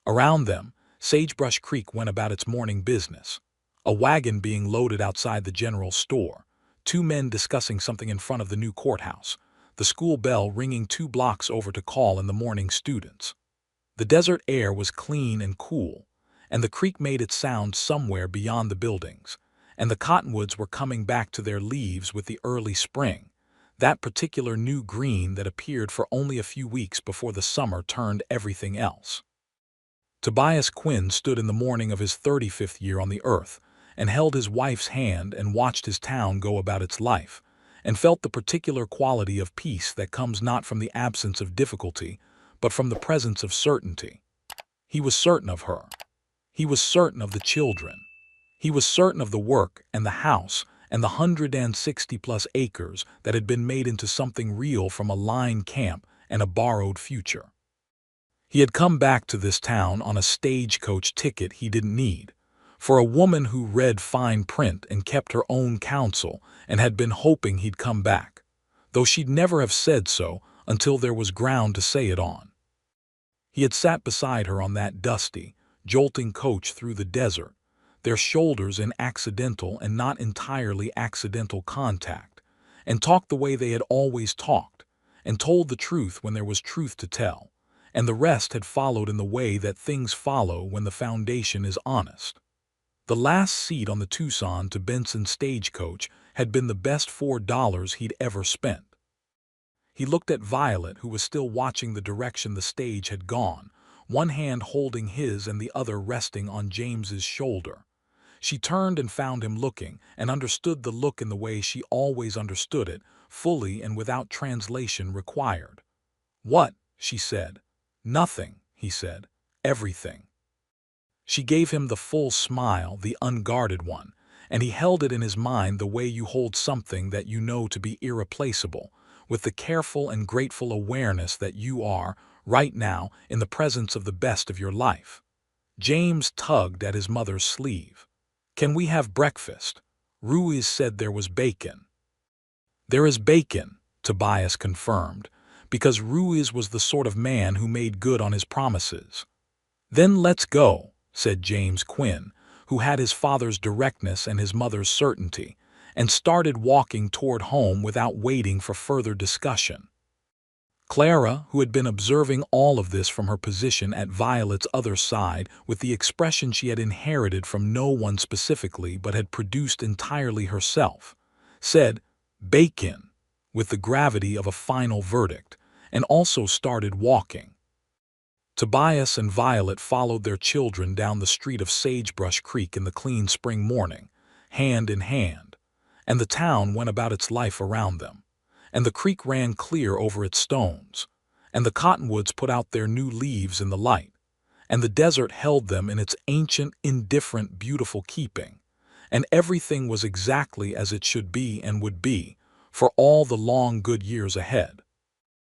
Around them, Sagebrush Creek went about its morning business. A wagon being loaded outside the general store, 2 men discussing something in front of the new courthouse, the school bell ringing 2 blocks over to call in the morning students. The desert air was clean and cool, and the creek made its sound somewhere beyond the buildings, and the cottonwoods were coming back to their leaves with the early spring, that particular new green that appeared for only a few weeks before the summer turned everything else. Tobias Quinn stood in the morning of his 35th year on the earth and held his wife's hand and watched his town go about its life, and felt the particular quality of peace that comes not from the absence of difficulty, but from the presence of certainty. He was certain of her. He was certain of the children. He was certain of the work and the house and the 160+ acres that had been made into something real from a line camp and a borrowed future. He had come back to this town on a stagecoach ticket he didn't need, for a woman who read fine print and kept her own counsel and had been hoping he'd come back, though she'd never have said so until there was ground to say it on. He had sat beside her on that dusty, jolting coach through the desert, their shoulders in accidental and not entirely accidental contact, and talked the way they had always talked, and told the truth when there was truth to tell, and the rest had followed in the way that things follow when the foundation is honest. The last seat on the Tucson to Benson stagecoach had been the best $4 he'd ever spent. He looked at Violet, who was still watching the direction the stage had gone, one hand holding his and the other resting on James's shoulder. She turned and found him looking, and understood the look in the way she always understood it, fully and without translation required. "What?" she said. "Nothing," he said. "Everything." She gave him the full smile, the unguarded one, and he held it in his mind the way you hold something that you know to be irreplaceable, with the careful and grateful awareness that you are, right now, in the presence of the best of your life. James tugged at his mother's sleeve. "Can we have breakfast? Ruiz said there was bacon." "There is bacon," Tobias confirmed, because Ruiz was the sort of man who made good on his promises. "Then let's go," said James Quinn, who had his father's directness and his mother's certainty, and started walking toward home without waiting for further discussion. Clara, who had been observing all of this from her position at Violet's other side with the expression she had inherited from no one specifically but had produced entirely herself, said, "Bacon," with the gravity of a final verdict, and also started walking. Tobias and Violet followed their children down the street of Sagebrush Creek in the clean spring morning, hand in hand, and the town went about its life around them, and the creek ran clear over its stones, and the cottonwoods put out their new leaves in the light, and the desert held them in its ancient, indifferent, beautiful keeping, and everything was exactly as it should be and would be for all the long good years ahead.